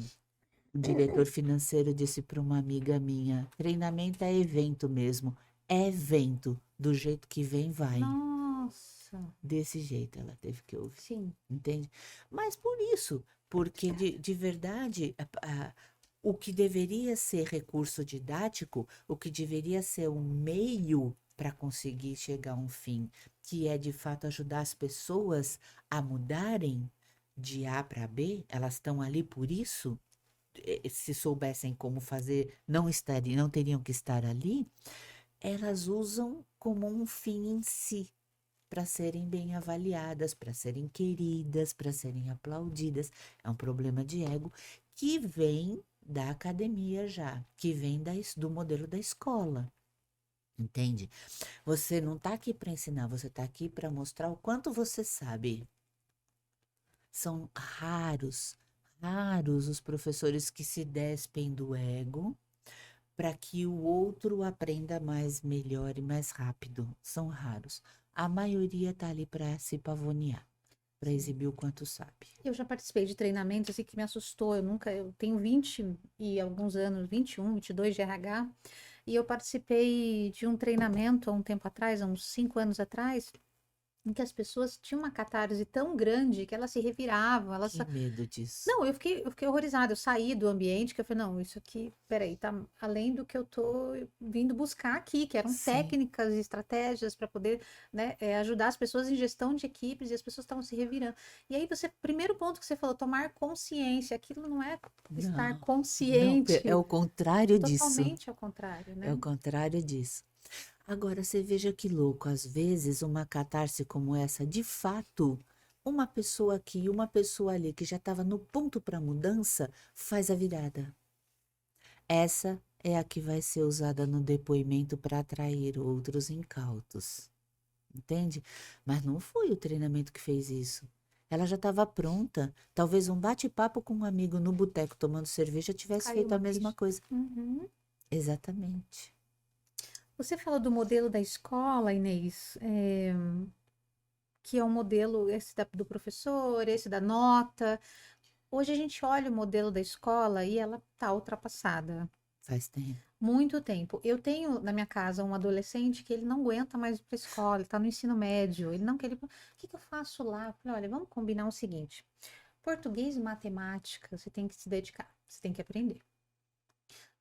diretor financeiro disse para uma amiga minha: treinamento é evento mesmo. É evento. Do jeito que vem, vai. Nossa, Desse jeito ela teve que ouvir. sim. Entende? Mas por isso, porque de verdade, o que deveria ser recurso didático, o que deveria ser um meio para conseguir chegar a um fim, que é de fato ajudar as pessoas a mudarem de A para B, elas estão ali por isso. Se soubessem como fazer, não teriam que estar ali. Elas usam como um fim em si para serem bem avaliadas, para serem queridas, para serem aplaudidas. É um problema de ego que vem da academia já, que vem do modelo da escola. Entende? Você não está aqui para ensinar, você está aqui para mostrar o quanto você sabe. São raros os professores que se despem do ego para que o outro aprenda mais, melhor e mais rápido. São raros. A maioria está ali para se pavonear, para exibir o quanto sabe. Eu já participei de treinamentos assim que me assustou. Eu tenho 20 e alguns anos, 21, 22 de RH, e eu participei de um treinamento há um tempo atrás, há uns 5 anos atrás, em que as pessoas tinham uma catarse tão grande que elas se reviravam, elas Que medo disso. não, eu fiquei horrorizada. Eu saí do ambiente que eu falei, não, isso aqui, peraí, tá além do que eu tô vindo buscar aqui, que eram Sim. técnicas e estratégias para poder, né, ajudar as pessoas em gestão de equipes e as pessoas estavam se revirando. E aí primeiro ponto que você falou, tomar consciência, aquilo não é estar Não, não, é consciente, o contrário disso. totalmente ao contrário, É né? o contrário disso. Agora, você veja que louco, às vezes uma catarse como essa, de fato, uma pessoa aqui e uma pessoa ali que já estava no ponto para mudança, faz a virada. Essa é a que vai ser usada no depoimento para atrair outros incautos, entende? Mas não foi o treinamento que fez isso. Ela já estava pronta. Talvez um bate-papo com um amigo no boteco tomando cerveja tivesse Caiu feito a uma mesma ficha. coisa. Uhum. Exatamente. Você falou do modelo da escola, Inês, que é um modelo esse do professor, esse da nota. Hoje a gente olha o modelo da escola e ela está ultrapassada. Faz tempo. Muito tempo. Eu tenho na minha casa um adolescente que ele não aguenta mais ir para a escola, ele está no ensino médio. Ele não quer ir. O que que eu faço lá? Eu falei, olha, vamos combinar o seguinte: português e matemática você tem que se dedicar, você tem que aprender.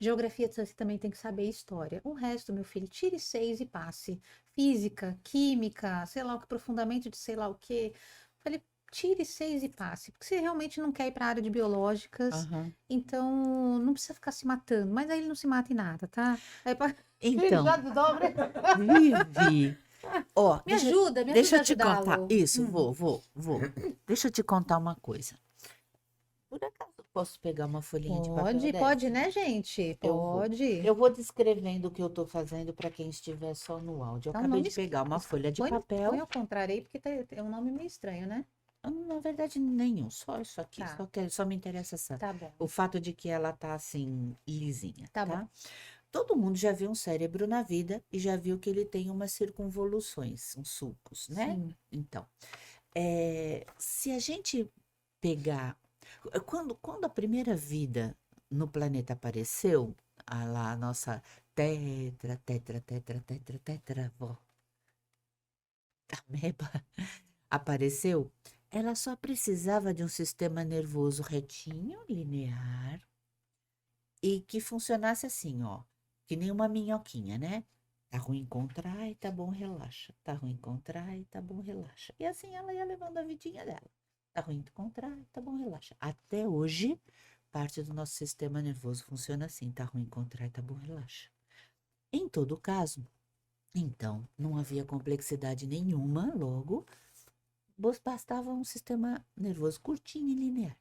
Geografia você também tem que saber história. O resto, meu filho, tire 6 e passe. Física, química, sei lá o que, aprofundamento de sei lá o quê. Falei, tire 6 e passe. Porque você realmente não quer ir para a área de biológicas, Aham. então não precisa ficar se matando. Mas aí ele não se mata em nada, tá? Aí, ele Então, já dobra. Vivi, ó, Me deixa ajuda eu a te contar. ajudá-lo. Isso, vou. Deixa eu te contar uma coisa. Por acaso eu posso pegar uma folhinha de papel Pode, dessa? né, gente? Eu vou. Pode. Eu vou descrevendo o que eu estou fazendo para quem estiver só no áudio. Eu Então, acabei de pegar uma folha de põe papel. ao contrário aí, porque é um nome meio estranho, né? Na verdade, nenhum, só isso aqui, Tá, só me interessa essa, tá bom, o fato de que ela tá assim, lisinha, tá bom. tá? Todo mundo já viu um cérebro na vida e já viu que ele tem umas circunvoluções, uns sulcos, né? Sim. Então, se a gente pegar, quando a primeira vida no planeta apareceu, a nossa tetravó, ameba, apareceu, ela só precisava de um sistema nervoso retinho, linear, e que funcionasse assim, ó, que nem uma minhoquinha, né? Tá ruim, contrai, tá bom, relaxa. Tá ruim, contrai, tá bom, relaxa. E assim ela ia levando a vidinha dela. Tá ruim, contrai, tá bom, relaxa. Até hoje, parte do nosso sistema nervoso funciona assim, tá ruim, contrai, tá bom, relaxa. Em todo caso, então, não havia complexidade nenhuma, logo, bastava um sistema nervoso curtinho e linear.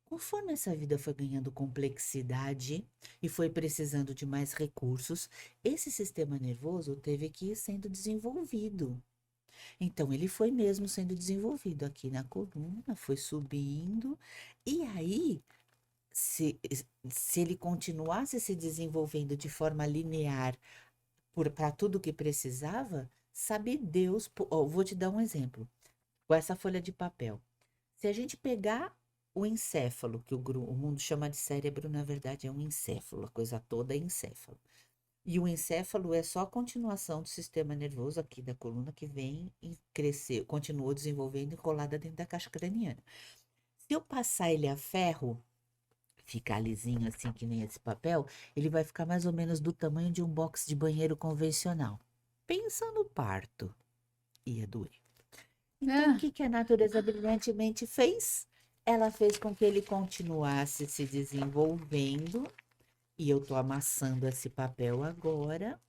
Conforme essa vida foi ganhando complexidade e foi precisando de mais recursos, esse sistema nervoso teve que ir sendo desenvolvido. Então, ele foi mesmo sendo desenvolvido aqui na coluna, foi subindo, e aí, se, se ele continuasse se desenvolvendo de forma linear para tudo que precisava, sabe Deus. Vou te dar um exemplo, com essa folha de papel. Se a gente pegar o encéfalo, que o mundo chama de cérebro, na verdade é um encéfalo, a coisa toda é encéfalo. E o encéfalo é só a continuação do sistema nervoso aqui da coluna que vem e cresceu, continuou desenvolvendo enrolada dentro da caixa craniana. Se eu passar ele a ferro, ficar lisinho assim que nem esse papel, ele vai ficar mais ou menos do tamanho de um box de banheiro convencional. Pensa no parto. Ia doer. Então, o Ah, que que a natureza brilhantemente fez? Ela fez com que ele continuasse se desenvolvendo, e eu estou amassando esse papel agora.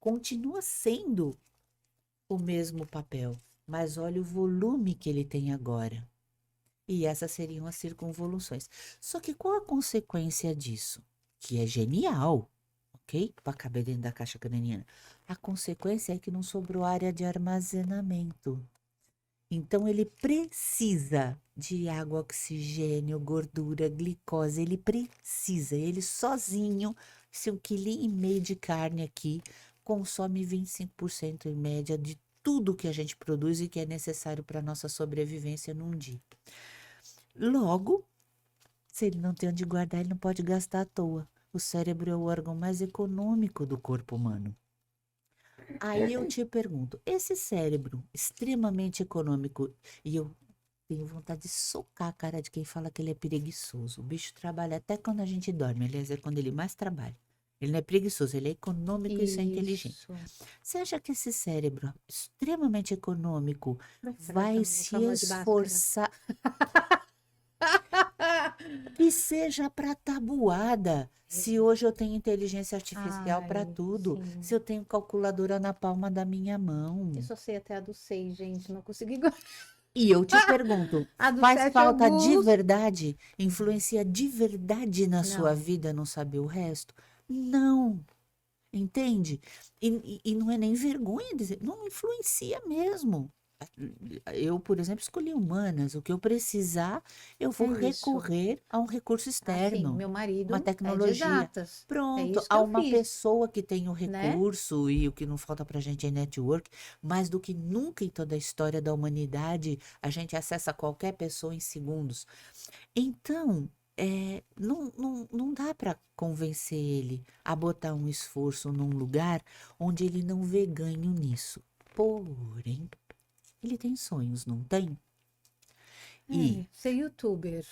Continua sendo o mesmo papel, mas olha o volume que ele tem agora. E essas seriam as circunvoluções. Só que qual a consequência disso? Que é genial, ok? Para caber dentro da caixa craniana. A consequência é que não sobrou área de armazenamento. Então, ele precisa de água, oxigênio, gordura, glicose. Ele precisa, ele sozinho, se 1,5 kg de carne aqui, consome 25% em média de tudo que a gente produz e que é necessário para a nossa sobrevivência num dia. Logo, se ele não tem onde guardar, ele não pode gastar à toa. O cérebro é o órgão mais econômico do corpo humano. Aí eu te pergunto, esse cérebro extremamente econômico, e eu tenho vontade de socar a cara de quem fala que ele é preguiçoso. O bicho trabalha até quando a gente dorme, aliás, é quando ele mais trabalha. Ele não é preguiçoso, ele é econômico e isso é inteligente. isso. Você acha que esse cérebro extremamente econômico Como é que você vai vai chamar, se chamar de Bhaskara? esforçar que seja para tabuada? Se hoje eu tenho inteligência artificial para Ai, tudo, se sim. eu tenho calculadora na palma da minha Eu mão. só sei até a do 6, gente. Não consegui. E eu te pergunto, A do faz 7 eu falta de busco. verdade? Influencia de verdade na sua Não. vida não saber o resto? Não, entende? E não é nem vergonha dizer, não influencia mesmo. Eu, por exemplo, escolhi humanas. O que eu precisar, eu É vou isso. recorrer a um recurso Assim, externo, meu uma marido é de tecnologia. exatas. É Pronto, isso que a eu uma fiz, pessoa que tem o né? recurso, e o que não falta para a gente é network, mais do que nunca em toda a história da humanidade, a gente acessa qualquer pessoa em segundos. Então, não dá para convencer ele a botar um esforço num lugar onde ele não vê ganho nisso. Porém, ele tem sonhos, não tem? E, Ser youtuber.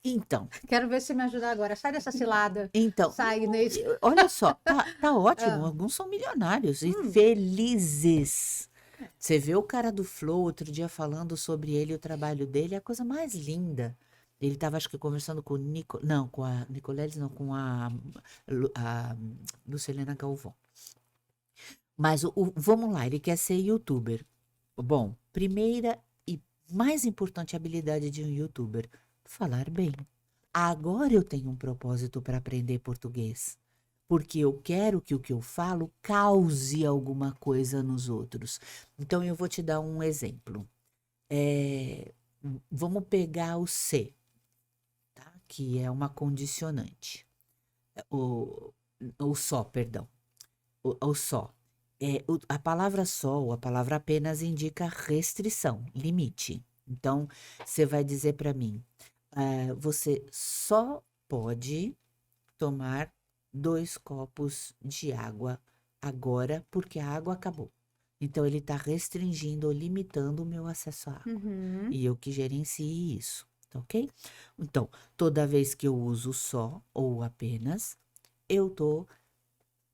então, Quero ver se me ajudar agora. Sai dessa cilada. então, Sai, Inês. olha só, tá ótimo, Ah, alguns são milionários e hum, felizes. Você vê o cara do Flow outro dia falando sobre ele, o trabalho dele, é a coisa mais linda. Ele estava, acho que, conversando com o Nico, não, com a Nicoleles, não, com a Lucilena Galvão. Mas vamos lá, ele quer ser youtuber. Bom, primeira e mais importante habilidade de um youtuber, falar bem. Agora eu tenho um propósito para aprender português, porque eu quero que o que eu falo cause alguma coisa nos outros. Então eu vou te dar um exemplo. É, vamos pegar o C, tá? Que é uma condicionante. O, o só, perdão. O só. A palavra só ou a palavra apenas indica restrição, limite. Então, você vai dizer para mim, você só pode tomar 2 copos de água agora, porque a água acabou. Então, ele está restringindo ou limitando o meu acesso à água. Uhum. E eu que gerencie isso, tá ok? Então, toda vez que eu uso só ou apenas, eu tô,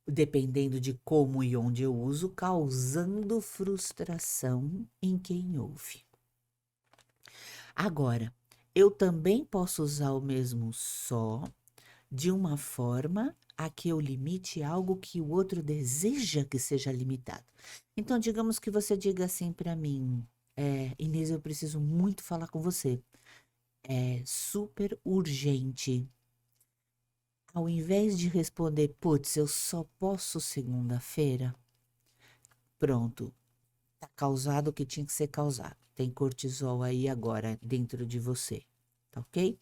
dependendo de como e onde eu uso, causando frustração em quem ouve. Agora, eu também posso usar o mesmo só de uma forma a que eu limite algo que o outro deseja que seja limitado. Então, digamos que você diga assim para mim, Inês, eu preciso muito falar com você. É super urgente. Ao invés de responder, putz, eu só posso segunda-feira, pronto, tá causado o que tinha que ser causado. Tem cortisol aí agora dentro de você, tá ok?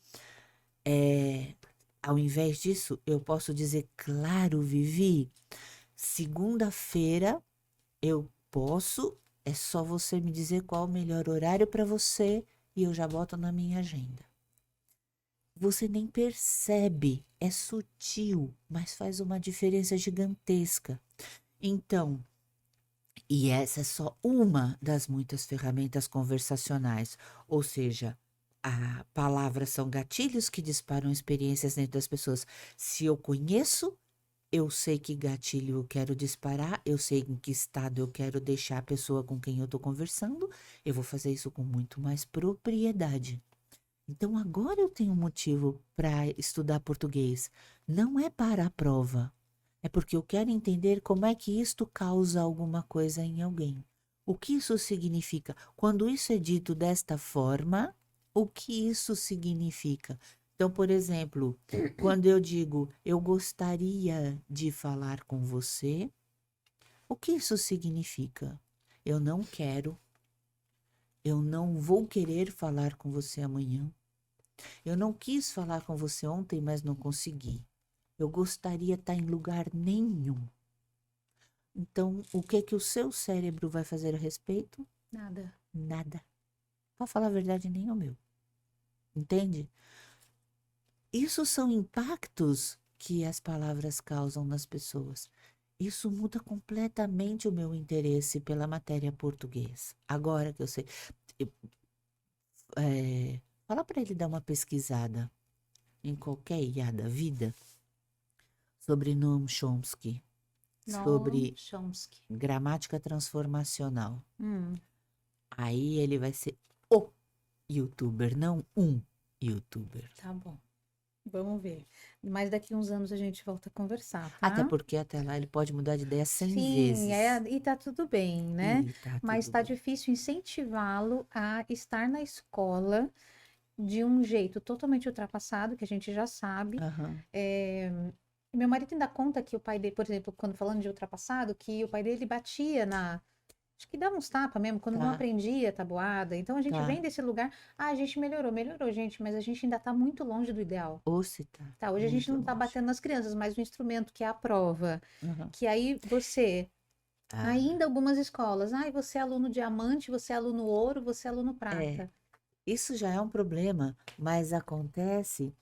Ao invés disso, eu posso dizer, claro, Vivi, segunda-feira eu posso, é só você me dizer qual o melhor horário para você e eu já boto na minha agenda. Você nem percebe, é sutil, mas faz uma diferença gigantesca. Então, e essa é só uma das muitas ferramentas conversacionais, ou seja, a palavras são gatilhos que disparam experiências dentro das pessoas. Se eu conheço, eu sei que gatilho eu quero disparar, eu sei em que estado eu quero deixar a pessoa com quem eu estou conversando, eu vou fazer isso com muito mais propriedade. Então, agora eu tenho um motivo para estudar português. Não é para a prova. É porque eu quero entender como é que isto causa alguma coisa em alguém. O que isso significa? Quando isso é dito desta forma, o que isso significa? Então, por exemplo, quando eu digo eu gostaria de falar com você, o que isso significa? Eu não quero, eu não vou querer falar com você amanhã. Eu não quis falar com você ontem, mas não consegui. Eu gostaria de estar em lugar nenhum. Então, o que que o seu cérebro vai fazer a respeito? Nada. Nada. Para falar a verdade, nem o meu. Entende? Isso são impactos que as palavras causam nas pessoas. Isso muda completamente o meu interesse pela matéria português. Agora que eu sei. eu- Fala para ele dar uma pesquisada em qualquer IA da vida sobre Noam Chomsky, Noam sobre Chomsky. gramática transformacional. Hum, Aí ele vai ser o youtuber, não um youtuber. tá bom. Vamos ver. Mas daqui uns anos a gente volta a conversar, Até tá? porque até lá ele pode mudar de ideia 100 Sim, vezes. e tá tudo bem, né? E tá Mas tudo tá bem. difícil incentivá-lo a estar na escola de um jeito totalmente ultrapassado, que a gente já sabe. Aham. Meu marido ainda conta que o pai dele, por exemplo, quando falando de ultrapassado, que o pai dele batia na. Acho que dava uns tapas mesmo, quando não Tá, aprendia a tabuada. Então a gente tá. vem desse lugar. Ah, a gente melhorou, gente, mas a gente ainda tá muito longe do ideal. Ou se tá Tá, hoje a gente muito não tá longe. batendo nas crianças, mas o instrumento que é a prova, Aham. que aí você, Ah, ainda algumas escolas, ai, você é aluno diamante, você é aluno ouro, você é aluno é. prata. Isso já é um problema, mas acontece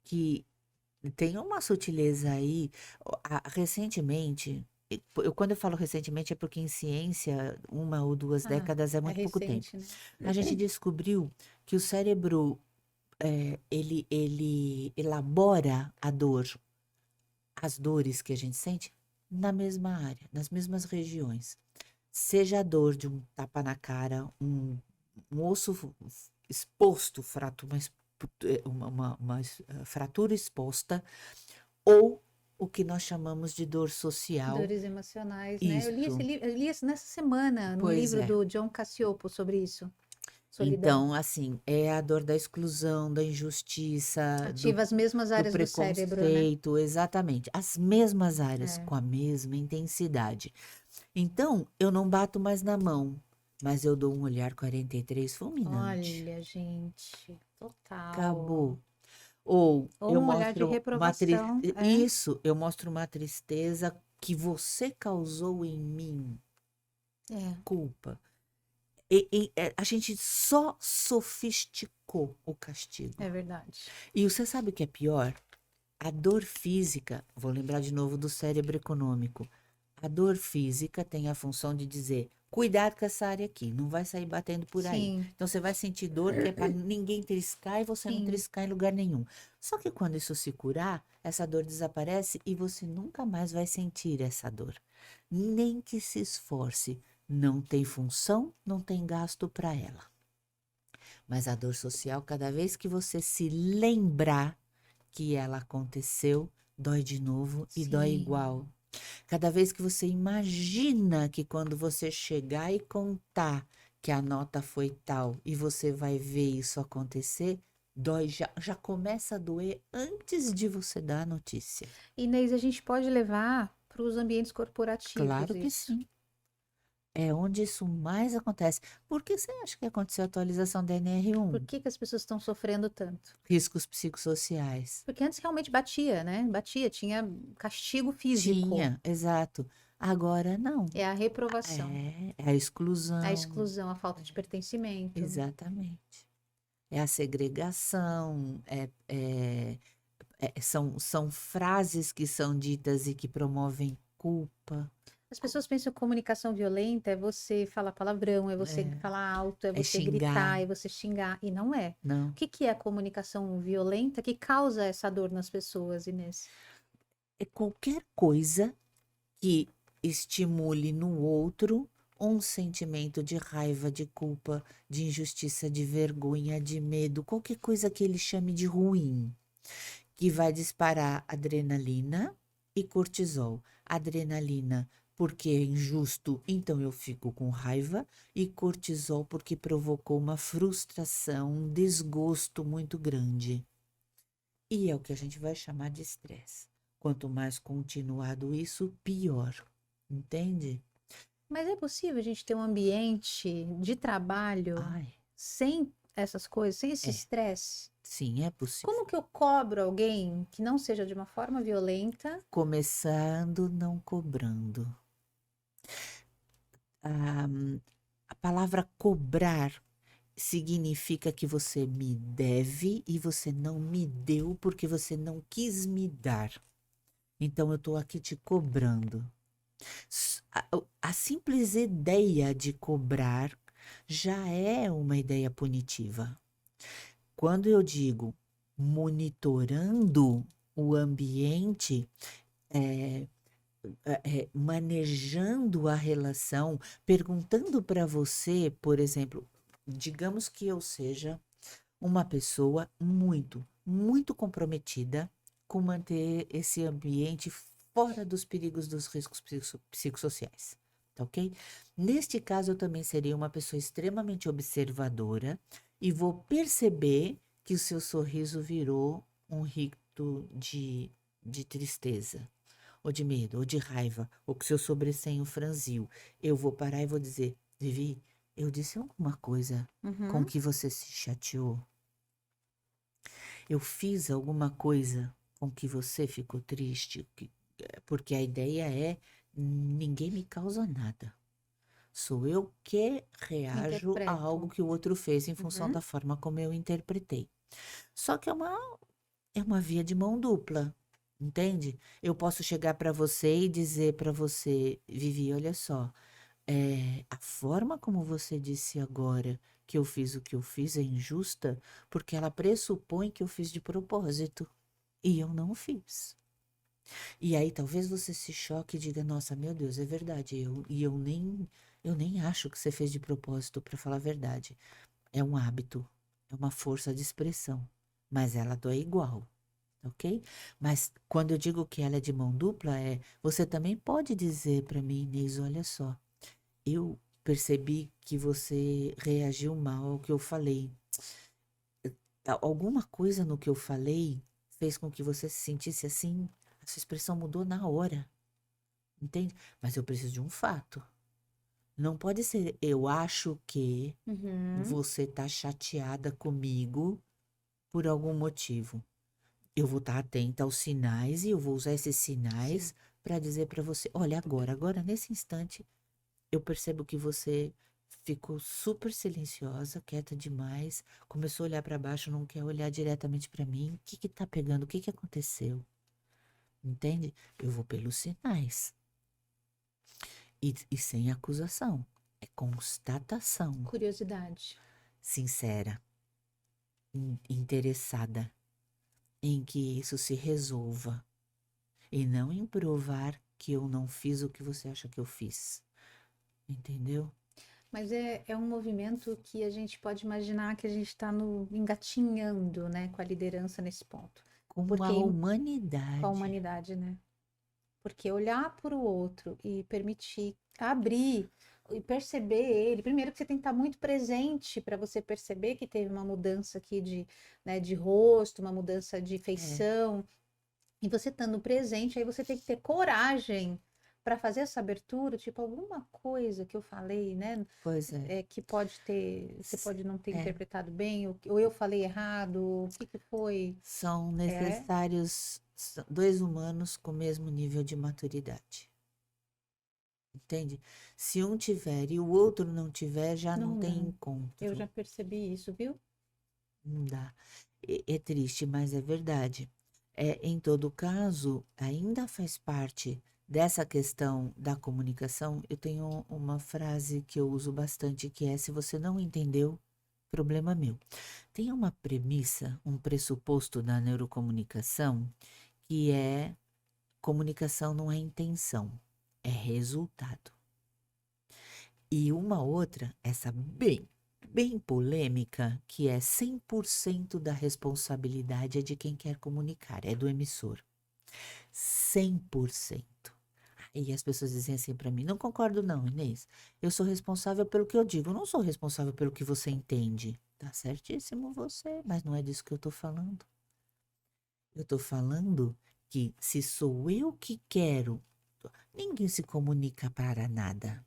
que tem uma sutileza aí. Recentemente, quando eu falo recentemente é porque em ciência, 1 ou 2 décadas é É muito pouco tempo. recente, né? A gente descobriu que o cérebro, ele elabora a dor, as dores que a gente sente, na mesma área, nas mesmas regiões. Seja a dor de um tapa na cara, um osso exposto, uma fratura exposta, ou o que nós chamamos de dor social. Dores emocionais, né? Isso, Eu li isso nessa semana, no pois livro é. do John Cacioppo sobre isso. Solidão. Então, assim, é a dor da exclusão, da injustiça, Ativa as mesmas do áreas do cérebro, né? preconceito, exatamente. As mesmas áreas, É. com a mesma intensidade. Então, eu não bato mais na mão. mas eu dou um olhar 43 fulminante. Olha, gente, total. Acabou. Ou Ou eu um olhar de mostro uma tristeza. reprovação, é? Isso, eu mostro uma tristeza que você causou em mim. É, Culpa. A gente só sofisticou o castigo. é verdade. E você sabe o que é pior? A dor física, vou lembrar de novo do cérebro econômico. A dor física tem a função de dizer: cuidado com essa área aqui, não vai sair batendo por aí. Sim, Então você vai sentir dor que é para ninguém triscar e você não sim. triscar em lugar nenhum. Só que quando isso se curar, essa dor desaparece e você nunca mais vai sentir essa dor. Nem que se esforce. Não tem função, não tem gasto para ela. Mas a dor social, cada vez que você se lembrar que ela aconteceu, dói de novo e dói Sim. igual. Cada vez que você imagina que quando você chegar e contar que a nota foi tal e você vai ver isso acontecer, dói, já começa a doer antes de você dar a notícia. Inês, a gente pode levar para os ambientes corporativos Claro que isso. sim. É onde isso mais acontece. Por que você acha que aconteceu a atualização da Por NR1? que que as pessoas estão sofrendo tanto? Riscos psicossociais. Porque antes realmente batia, né? Batia, tinha castigo físico. Tinha, exato. Agora não. É a reprovação, É a a exclusão. exclusão, a falta de pertencimento. Exatamente. É a segregação, são frases que são ditas e que promovem culpa, As pessoas pensam que comunicação violenta é você falar palavrão, é você é, falar alto, é é você gritar, xingar, é você xingar. E não é. O não. que que é a comunicação violenta que causa essa dor nas pessoas, Inês? É qualquer coisa que estimule no outro um sentimento de raiva, de culpa, de injustiça, de vergonha, de medo, qualquer coisa que ele chame de ruim, que vai disparar adrenalina e cortisol. Adrenalina porque é injusto, então eu fico com raiva, e cortisol porque provocou uma frustração, um desgosto muito grande. E é o que a gente vai chamar de estresse. Quanto mais continuado isso, pior. Entende? Mas é possível a gente ter um ambiente de trabalho Ai, sem essas coisas, sem esse é. estresse? Sim, é possível. Como que eu cobro alguém que não seja de uma forma violenta? Começando não cobrando. A, a palavra cobrar significa que você me deve e você não me deu porque você não quis me dar. Então eu estou aqui te cobrando. A simples ideia de cobrar já é uma ideia punitiva. Quando eu digo monitorando o ambiente, é, manejando a relação, perguntando para você, por exemplo, digamos que eu seja uma pessoa muito comprometida com manter esse ambiente fora dos perigos dos riscos psicossociais, tá ok? Neste caso, eu também seria uma pessoa extremamente observadora e vou perceber que o seu sorriso virou um rito de tristeza, ou de medo, ou de raiva, ou que o seu sobrecenho franziu. Eu vou parar e vou dizer: Vivi, eu disse alguma coisa com Uhum. que você se chateou? Eu fiz alguma coisa com que você ficou triste? Porque a ideia é: ninguém me causa nada. Sou eu que reajo a algo Interpreto. que o outro fez em função Uhum. da forma como eu interpretei. Só que é uma via de mão dupla, entende? Eu posso chegar para você e dizer para você: Vivi, olha só, a forma como você disse agora que eu fiz o que eu fiz é injusta, porque ela pressupõe que eu fiz de propósito e eu não fiz. E aí talvez você se choque e diga: Nossa, meu Deus, é verdade. Eu nem acho que você fez de propósito, para falar a verdade. É um hábito, é uma força de expressão, mas ela dói igual, ok? Mas quando eu digo que ela é de mão dupla, você também pode dizer para mim: Inês, olha só, eu percebi que você reagiu mal ao que eu falei. Alguma coisa no que eu falei fez com que você se sentisse assim. A sua expressão mudou na hora, entende? Mas eu preciso de um fato. Não pode ser, eu acho que Uhum. você tá chateada comigo por algum motivo. Eu vou estar atenta aos sinais e eu vou usar esses Sim. sinais para dizer para você, olha, agora, nesse instante, eu percebo que você ficou super silenciosa, quieta demais, começou a olhar para baixo, não quer olhar diretamente para mim. O que que tá pegando? O que que aconteceu? Entende? Eu vou pelos sinais. E sem acusação. É constatação Curiosidade. sincera, interessada em que isso se resolva e não em provar que eu não fiz o que você acha que eu fiz. Entendeu? Mas é um movimento que a gente pode imaginar que a gente está no engatinhando, né, com a liderança nesse ponto. Com a Porque com a humanidade. humanidade, né? Porque olhar para o outro e permitir abrir e perceber ele, primeiro que você tem que estar muito presente para você perceber que teve uma mudança aqui de, né, de rosto, uma mudança de É, feição, e você estando presente, aí você tem que ter coragem para fazer essa abertura, tipo alguma coisa que eu falei, né, pois é. que pode ter, você S- pode não ter É, interpretado bem, ou eu falei errado, o que que foi? são É, necessários dois humanos com o mesmo nível de maturidade. Entende? Se um tiver e o outro não tiver, já não não dá. tem Eu já encontro. percebi isso, viu? Não dá. É triste, mas é verdade. Em todo caso, ainda faz parte dessa questão da comunicação. Eu tenho uma frase que eu uso bastante, que é: se você não entendeu, problema meu. Tem uma premissa, um pressuposto da neurocomunicação, que é: comunicação não é intenção, é resultado. E uma outra, essa bem polêmica, que é 100% da responsabilidade é de quem quer comunicar, é do emissor. 100%. E as pessoas dizem assim para mim: não concordo, não, Inês. Eu sou responsável pelo que eu digo, eu não sou responsável pelo que você entende. Tá certíssimo você, mas não é disso que eu tô falando. Eu tô falando que se sou eu que quero, ninguém se comunica para nada.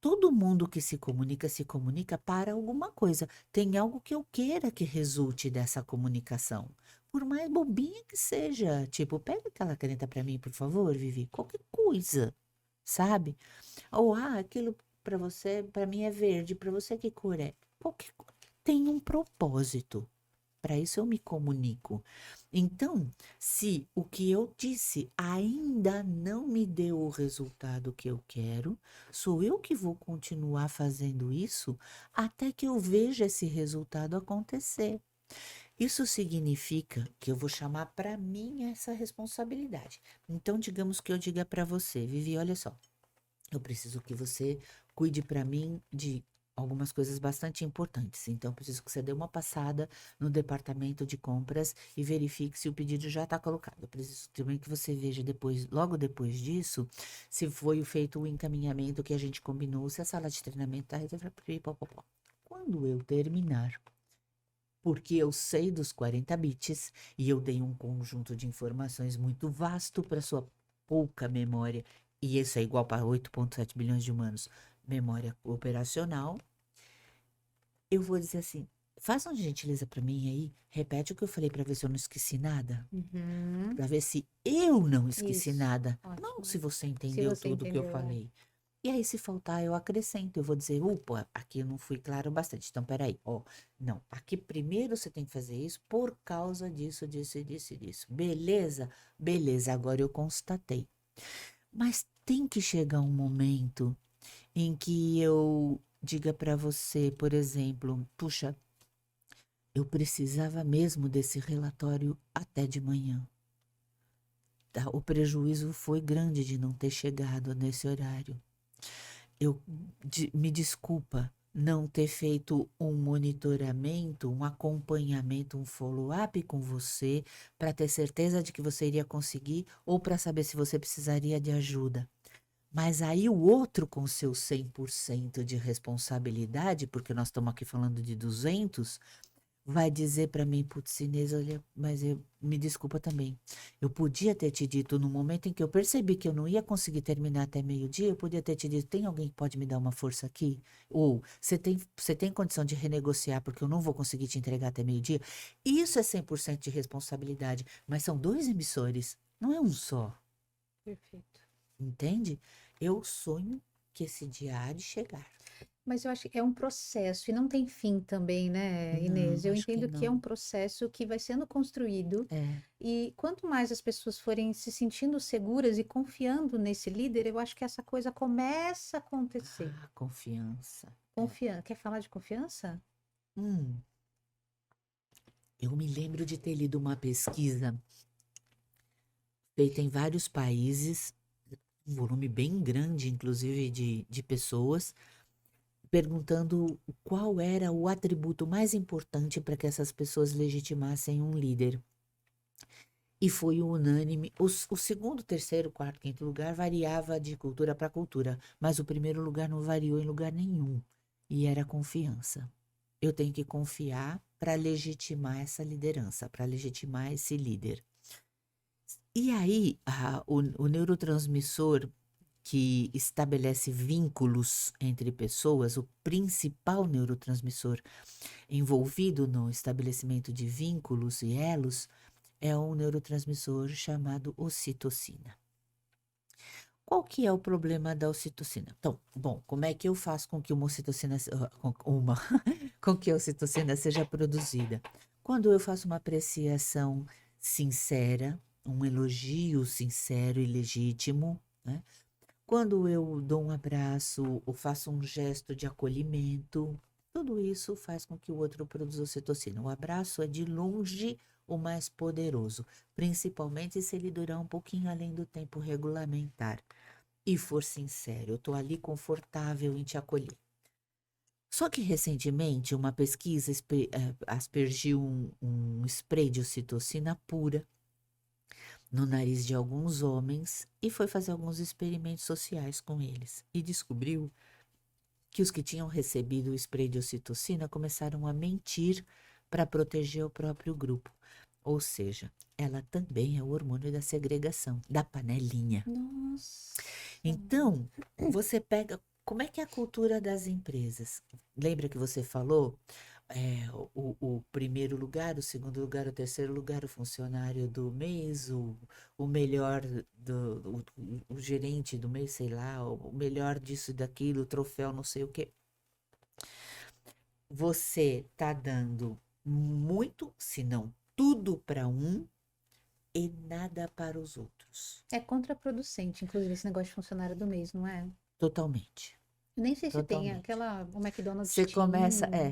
Todo mundo que se comunica para alguma coisa. Tem algo que eu queira que resulte dessa comunicação. Por mais bobinha que seja. Tipo, pega aquela caneta para mim, por favor, Vivi. Qualquer coisa, sabe? Ou, aquilo para você, para mim é verde, para você que cor é? Qualquer tem um propósito. Para isso eu me comunico. Então, se o que eu disse ainda não me deu o resultado que eu quero, sou eu que vou continuar fazendo isso até que eu veja esse resultado acontecer. Isso significa que eu vou chamar para mim essa responsabilidade. Então, digamos que eu diga para você, Vivi, olha só, eu preciso que você cuide para mim de algumas coisas bastante importantes. Então, eu preciso que você dê uma passada no departamento de compras e verifique se o pedido já está colocado. Eu preciso também que você veja depois, logo depois disso, se foi feito o encaminhamento que a gente combinou, se a sala de treinamento está reservada. Quando eu terminar, porque eu sei dos 40 bits e eu dei um conjunto de informações muito vasto para sua pouca memória, e isso é igual para 8,7 bilhões de humanos, memória operacional, eu vou dizer assim: faça uma gentileza para mim aí, repete o que eu falei para ver se eu não esqueci nada, Uhum. para ver se eu não esqueci Isso, nada, não se ótimo. você Se entendeu você tudo o que eu entendeu, é. falei. E aí, se faltar, eu acrescento. Eu vou dizer, upa, aqui eu não fui claro bastante. Então, peraí, ó. Não, aqui primeiro você tem que fazer isso por causa disso, disso e disso e disso. Beleza? Beleza, agora eu constatei. Mas tem que chegar um momento em que eu diga para você, por exemplo, puxa, eu precisava mesmo desse relatório até de manhã. Tá? O prejuízo foi grande de não ter chegado nesse horário. Eu me desculpa não ter feito um monitoramento, um acompanhamento, um follow-up com você para ter certeza de que você iria conseguir ou para saber se você precisaria de ajuda. Mas aí o outro com seu 100% de responsabilidade, porque nós estamos aqui falando de 200, vai dizer para mim, putz, Inês, olha, mas me desculpa também. Eu podia ter te dito, no momento em que eu percebi que eu não ia conseguir terminar até meio-dia, eu podia ter te dito, tem alguém que pode me dar uma força aqui? Ou, você tem condição de renegociar porque eu não vou conseguir te entregar até meio-dia? Isso é 100% de responsabilidade, mas são dois emissores, não é um só, Perfeito. entende? Eu sonho que esse dia há de chegar. Mas eu acho que é um processo e não tem fim também, né, Inês? Não, Eu acho que entendo que é um não. processo que vai sendo construído É, e quanto mais as pessoas forem se sentindo seguras e confiando nesse líder, eu acho que essa coisa começa a acontecer. confiança. É. Confiança. Quer falar de confiança? Hum. Eu me lembro de ter lido uma pesquisa feita em vários países, um volume bem grande, inclusive, de pessoas, perguntando qual era o atributo mais importante para que essas pessoas legitimassem um líder. E foi unânime. O segundo, terceiro, quarto, quinto lugar variava de cultura para cultura, mas o primeiro lugar não variou em lugar nenhum. E era a confiança. Eu tenho que confiar para legitimar essa liderança, para legitimar esse líder. E aí, o neurotransmissor que estabelece vínculos entre pessoas, o principal neurotransmissor envolvido no estabelecimento de vínculos e elos, é um neurotransmissor chamado ocitocina. Qual que é o problema da ocitocina? Então, bom, como é que eu faço com que uma ocitocina, com que a ocitocina seja produzida? Quando eu faço uma apreciação sincera, um elogio sincero e legítimo, né? Quando eu dou um abraço ou faço um gesto de acolhimento, tudo isso faz com que o outro produza ocitocina. O abraço é de longe o mais poderoso, principalmente se ele durar um pouquinho além do tempo regulamentar. E for sincero, eu estou ali confortável em te acolher. Só que recentemente uma pesquisa aspergiu um spray de ocitocina pura no nariz de alguns homens e foi fazer alguns experimentos sociais com eles. E descobriu que os que tinham recebido o spray de ocitocina começaram a mentir para proteger o próprio grupo. Ou seja, ela também é o hormônio da segregação, da panelinha. Nossa. Então, você pega. Como é que é a cultura das empresas? Lembra que você falou? O primeiro lugar, o segundo lugar, o terceiro lugar, o funcionário do mês, o melhor o gerente do mês, sei lá, o melhor disso e daquilo, o troféu, não sei o quê. Você tá dando muito, se não tudo para um e nada para os outros. É contraproducente, inclusive, esse negócio de funcionário do mês, não é? Totalmente, Eu nem sei se tem totalmente. aquela, o McDonald's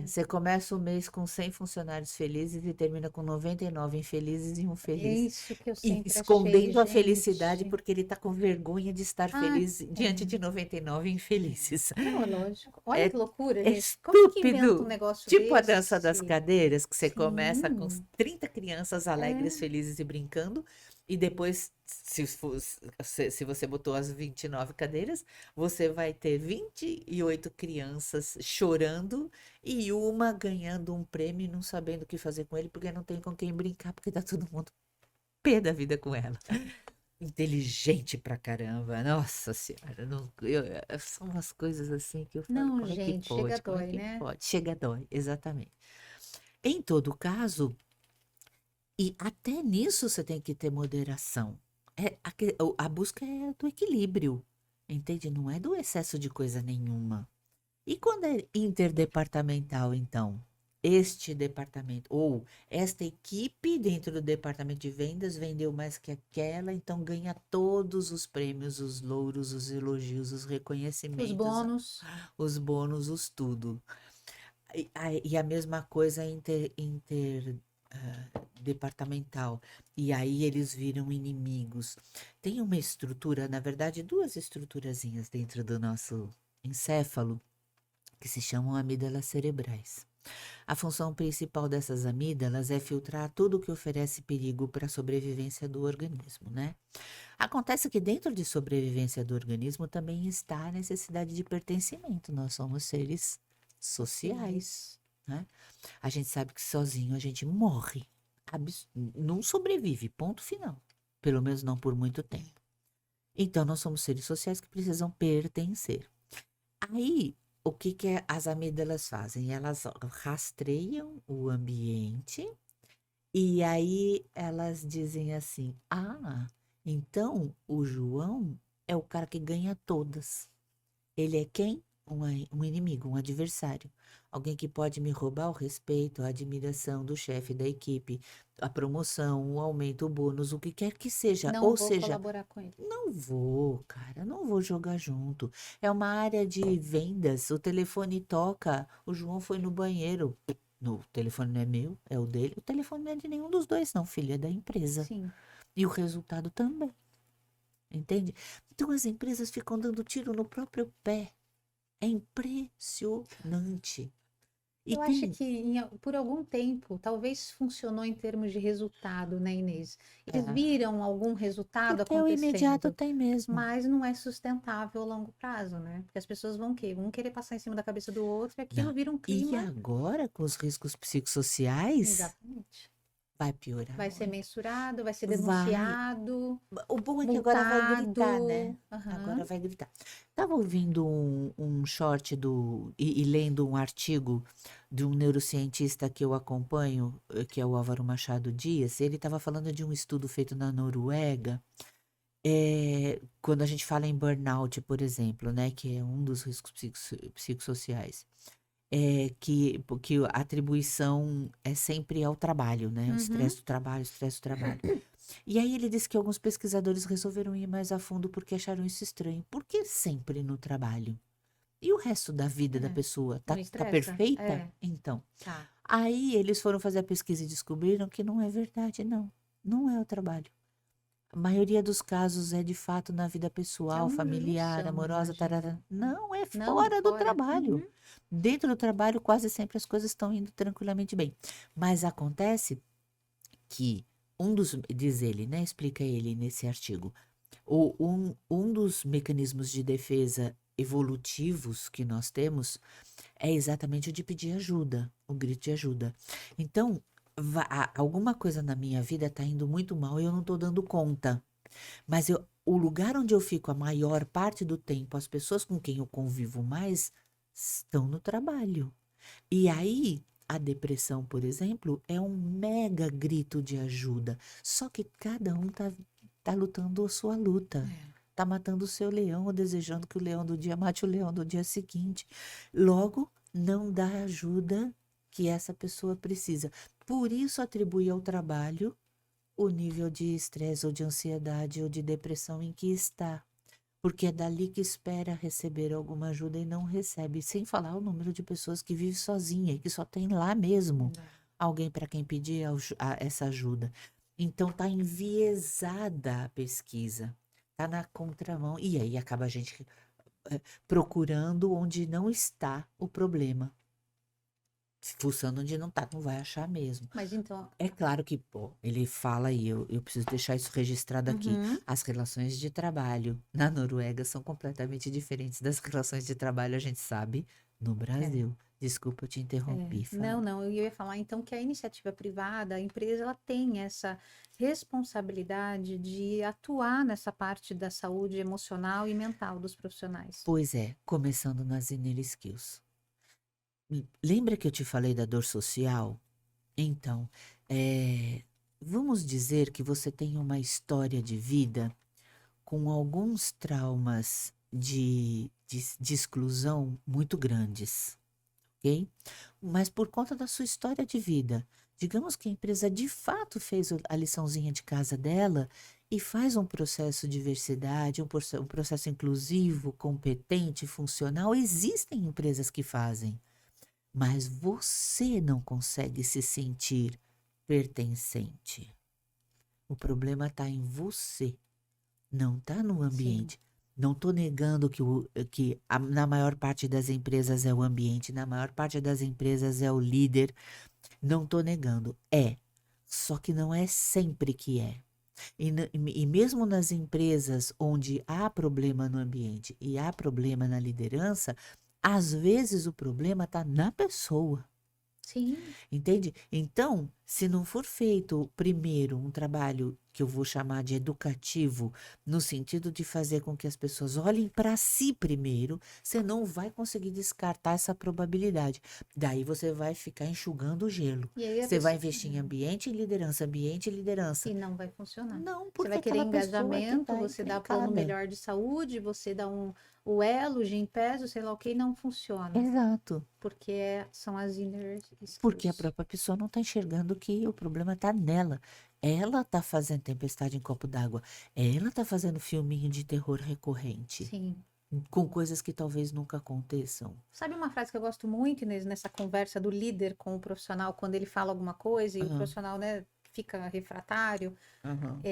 Você começa o mês com 100 funcionários felizes e termina com 99 infelizes e um é feliz. isso que eu E sempre achei, escondendo a felicidade gente. porque ele está com vergonha de estar Ah, feliz diante de é. 99 infelizes. Não, é lógico. Olha É, que loucura, é gente. Como que inventa um estúpido. negócio Tipo a dança das desse? cadeiras, que você começa com Sim, 30 crianças alegres, é. felizes e brincando, e depois, se você botou as 29 cadeiras, você vai ter 28 crianças chorando e uma ganhando um prêmio e não sabendo o que fazer com ele, porque não tem com quem brincar, porque tá todo mundo pé da vida com ela. Inteligente pra caramba, nossa senhora, não, são umas coisas assim que eu falo, Não, como é que gente, chega pode? Como é dói, que né? pode? Chega dói, exatamente. Em todo caso, e até nisso você tem que ter moderação. A busca é do equilíbrio, entende? Não é do excesso de coisa nenhuma. E quando é interdepartamental, então? Este departamento, ou esta equipe dentro do departamento de vendas vendeu mais que aquela, então ganha todos os prêmios, os louros, os elogios, os Os reconhecimentos, bônus. os bônus, os tudo. E a mesma coisa departamental. E aí eles viram inimigos. Tem uma estrutura, na verdade, duas estruturazinhas dentro do nosso encéfalo que se chamam amígdalas cerebrais. A função principal dessas amígdalas é filtrar tudo que oferece perigo para a sobrevivência do organismo, né? Acontece que dentro de sobrevivência do organismo também está a necessidade de pertencimento. Nós somos seres sociais, Sociais. né? A gente sabe que sozinho a gente morre. Não sobrevive, ponto final. Pelo menos não por muito tempo. Então, nós somos seres sociais que precisam pertencer. Aí, o que que as amígdalas fazem? Elas rastreiam o ambiente e aí elas dizem assim: ah, então o João é o cara que ganha todas. Ele é quem? Um inimigo, um adversário. Alguém que pode me roubar o respeito, a admiração do chefe da equipe, a promoção, o aumento, o bônus, o que quer que seja. Não Ou vou seja, colaborar com ele. não vou, cara, não vou jogar junto. É uma área de vendas, o telefone toca, o João foi no banheiro. No, o telefone não é meu, é o dele. O telefone não é de nenhum dos dois, não, filho, é da empresa. Sim. E o resultado também, entende? Então as empresas ficam dando tiro no próprio pé. É impressionante. E Eu acho tem, que por algum tempo, talvez funcionou em termos de resultado, né, Inês? Eles é, viram algum resultado porque o imediato acontecendo, tem mesmo. mas não é sustentável a longo prazo, né? Porque as pessoas vão quê? Vão querer passar em cima da cabeça do outro e aquilo Não. vira um E clima. agora, com os riscos psicossociais, Exatamente. vai piorar Vai ser muito. mensurado, vai ser Vai. denunciado, O bom é que agora vai gritar, né? multado. Agora Aham. vai gritar. Estava ouvindo um short e lendo um artigo de um neurocientista que eu acompanho, que é o Álvaro Machado Dias. Ele estava falando de um estudo feito na Noruega. Quando a gente fala em burnout, por exemplo, né, que é um dos riscos psicossociais, que a atribuição é sempre ao trabalho, né? O Uhum. estresse do trabalho, o estresse do trabalho. E aí ele disse que alguns pesquisadores resolveram ir mais a fundo porque acharam isso estranho. Por que sempre no trabalho? E o resto da vida da É. pessoa? Não Tá estressa? perfeita? É. Então. Tá. Aí eles foram fazer a pesquisa e descobriram que não é verdade, não. Não é o trabalho. A maioria dos casos é de fato na vida É pessoal, uma familiar, junção, amorosa, imagino. tarara. Não, é Não, é fora do fora. trabalho. Uhum. Dentro do trabalho, quase sempre as coisas estão indo tranquilamente bem. Mas acontece que diz ele, né? Explica ele nesse artigo, um dos mecanismos de defesa evolutivos que nós temos é exatamente o de pedir ajuda, o grito de ajuda. Então, alguma coisa na minha vida está indo muito mal e eu não estou dando conta. Mas o lugar onde eu fico a maior parte do tempo, as pessoas com quem eu convivo mais, estão no trabalho. E aí, a depressão, por exemplo, é um mega grito de ajuda. Só que cada um tá lutando a sua luta. É. Tá matando o seu leão ou desejando que o leão do dia mate o leão do dia seguinte. Logo, não dá a ajuda que essa pessoa precisa. Por isso, atribui ao trabalho o nível de estresse ou de ansiedade ou de depressão em que está. Porque é dali que espera receber alguma ajuda e não recebe, sem falar o número de pessoas que vive sozinha e que só tem lá mesmo alguém para quem pedir essa ajuda. Então tá enviesada a pesquisa, tá na contramão e aí acaba a gente procurando onde não está o problema. Fuçando onde não tá, não vai achar mesmo. Mas então. É claro que, pô, ele fala e eu preciso deixar isso registrado aqui. Uhum. As relações de trabalho na Noruega são completamente diferentes das relações de trabalho, a gente sabe, no É. Brasil. Desculpa, eu te É. interrompi, Não, fala. não, eu ia falar então que a iniciativa privada, a empresa, ela tem essa responsabilidade de atuar nessa parte da saúde emocional e mental dos profissionais. Pois é, começando nas inner skills. Lembra que eu te falei da dor social? Então, vamos dizer que você tem uma história de vida com alguns traumas de exclusão muito grandes, ok? Mas por conta da sua história de vida, digamos que a empresa de fato fez a liçãozinha de casa dela e faz um processo de diversidade, um processo inclusivo, competente, funcional. Existem empresas que fazem, mas você não consegue se sentir pertencente. O problema está em você. Não está no Sim, ambiente. Não estou negando que na maior parte das empresas é o ambiente, na maior parte das empresas é o líder. Não estou negando. É. Só que não é sempre que é. E mesmo nas empresas onde há problema no ambiente e há problema na liderança, às vezes o problema está na pessoa. Sim. Entende? Então, se não for feito primeiro um trabalho que eu vou chamar de educativo, no sentido de fazer com que as pessoas olhem para si primeiro, você não vai conseguir descartar essa probabilidade. Daí você vai ficar enxugando o gelo. E aí a Você vai pessoa. investir em ambiente e liderança, ambiente e liderança. E não vai funcionar. Não, Você porque vai querer aquela pessoa é que engajamento, está você dá plano encrencada. melhor de saúde, você dá o elo, o Gympass, o sei lá o que, não funciona. Exato. Porque são as inner Porque a skills. própria pessoa não está enxergando que o problema está nela. Ela está fazendo tempestade em copo d'água. Ela está fazendo filminho de terror recorrente, Sim. com coisas que talvez nunca aconteçam. Sabe uma frase que eu gosto muito, Inês, nessa conversa do líder com o profissional, quando ele fala alguma coisa e o Ah, profissional, né, fica refratário? aham.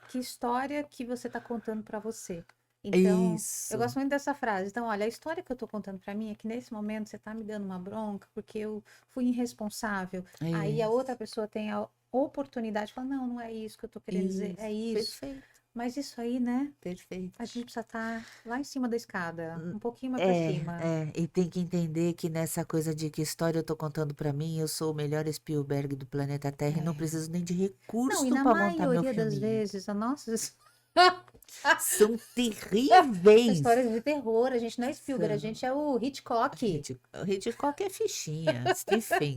Que história que você está contando para você? Então, eu Isso, gosto muito dessa frase. Então, olha, a história que eu estou contando para mim é que nesse momento você está me dando uma bronca porque eu fui irresponsável. Aí é, a outra pessoa tem a oportunidade de falar, não, não é isso que eu estou querendo dizer, isso. é isso. Perfeito, Mas isso aí, né? perfeito. A gente precisa estar lá em cima da escada, Hum, um pouquinho mais para É, cima. e tem que entender que nessa coisa de que história eu tô contando pra mim, eu sou o melhor Spielberg do planeta Terra e não É. preciso nem de Não, e recurso na pra montar meu maioria das filminho. vezes, a nossa São história terríveis. de terror, a gente não é Spielberg, a São. gente é o Hitchcock. Hitchcock é fichinha. Stephen.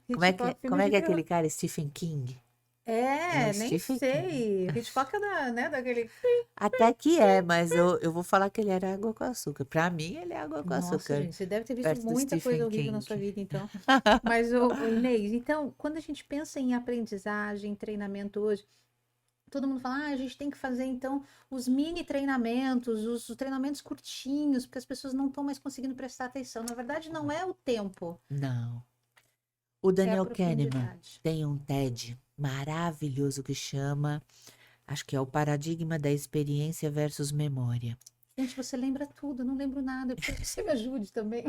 Hitchcock, filme Como é de que é terror. aquele cara? Stephen King? É o É, nem Stephen King. sei. Hitchcock é né, daquele. Até que é, mas eu vou falar que ele era água com açúcar. Pra mim, ele é água com Nossa, açúcar, gente, você deve ter visto perto do muita coisa Stephen horrível na sua King. vida, então. Mas, o Inês, então, quando a gente pensa em aprendizagem, treinamento hoje, todo mundo fala, a gente tem que fazer, então, os mini treinamentos, os treinamentos curtinhos, porque as pessoas não estão mais conseguindo prestar atenção. Na verdade, não é o tempo, Não. O é a Daniel Kahneman profundidade. tem um TED maravilhoso que chama, acho que é o Paradigma da Experiência versus Memória. Gente, você lembra tudo, eu não lembro nada, eu preciso que você me ajude também.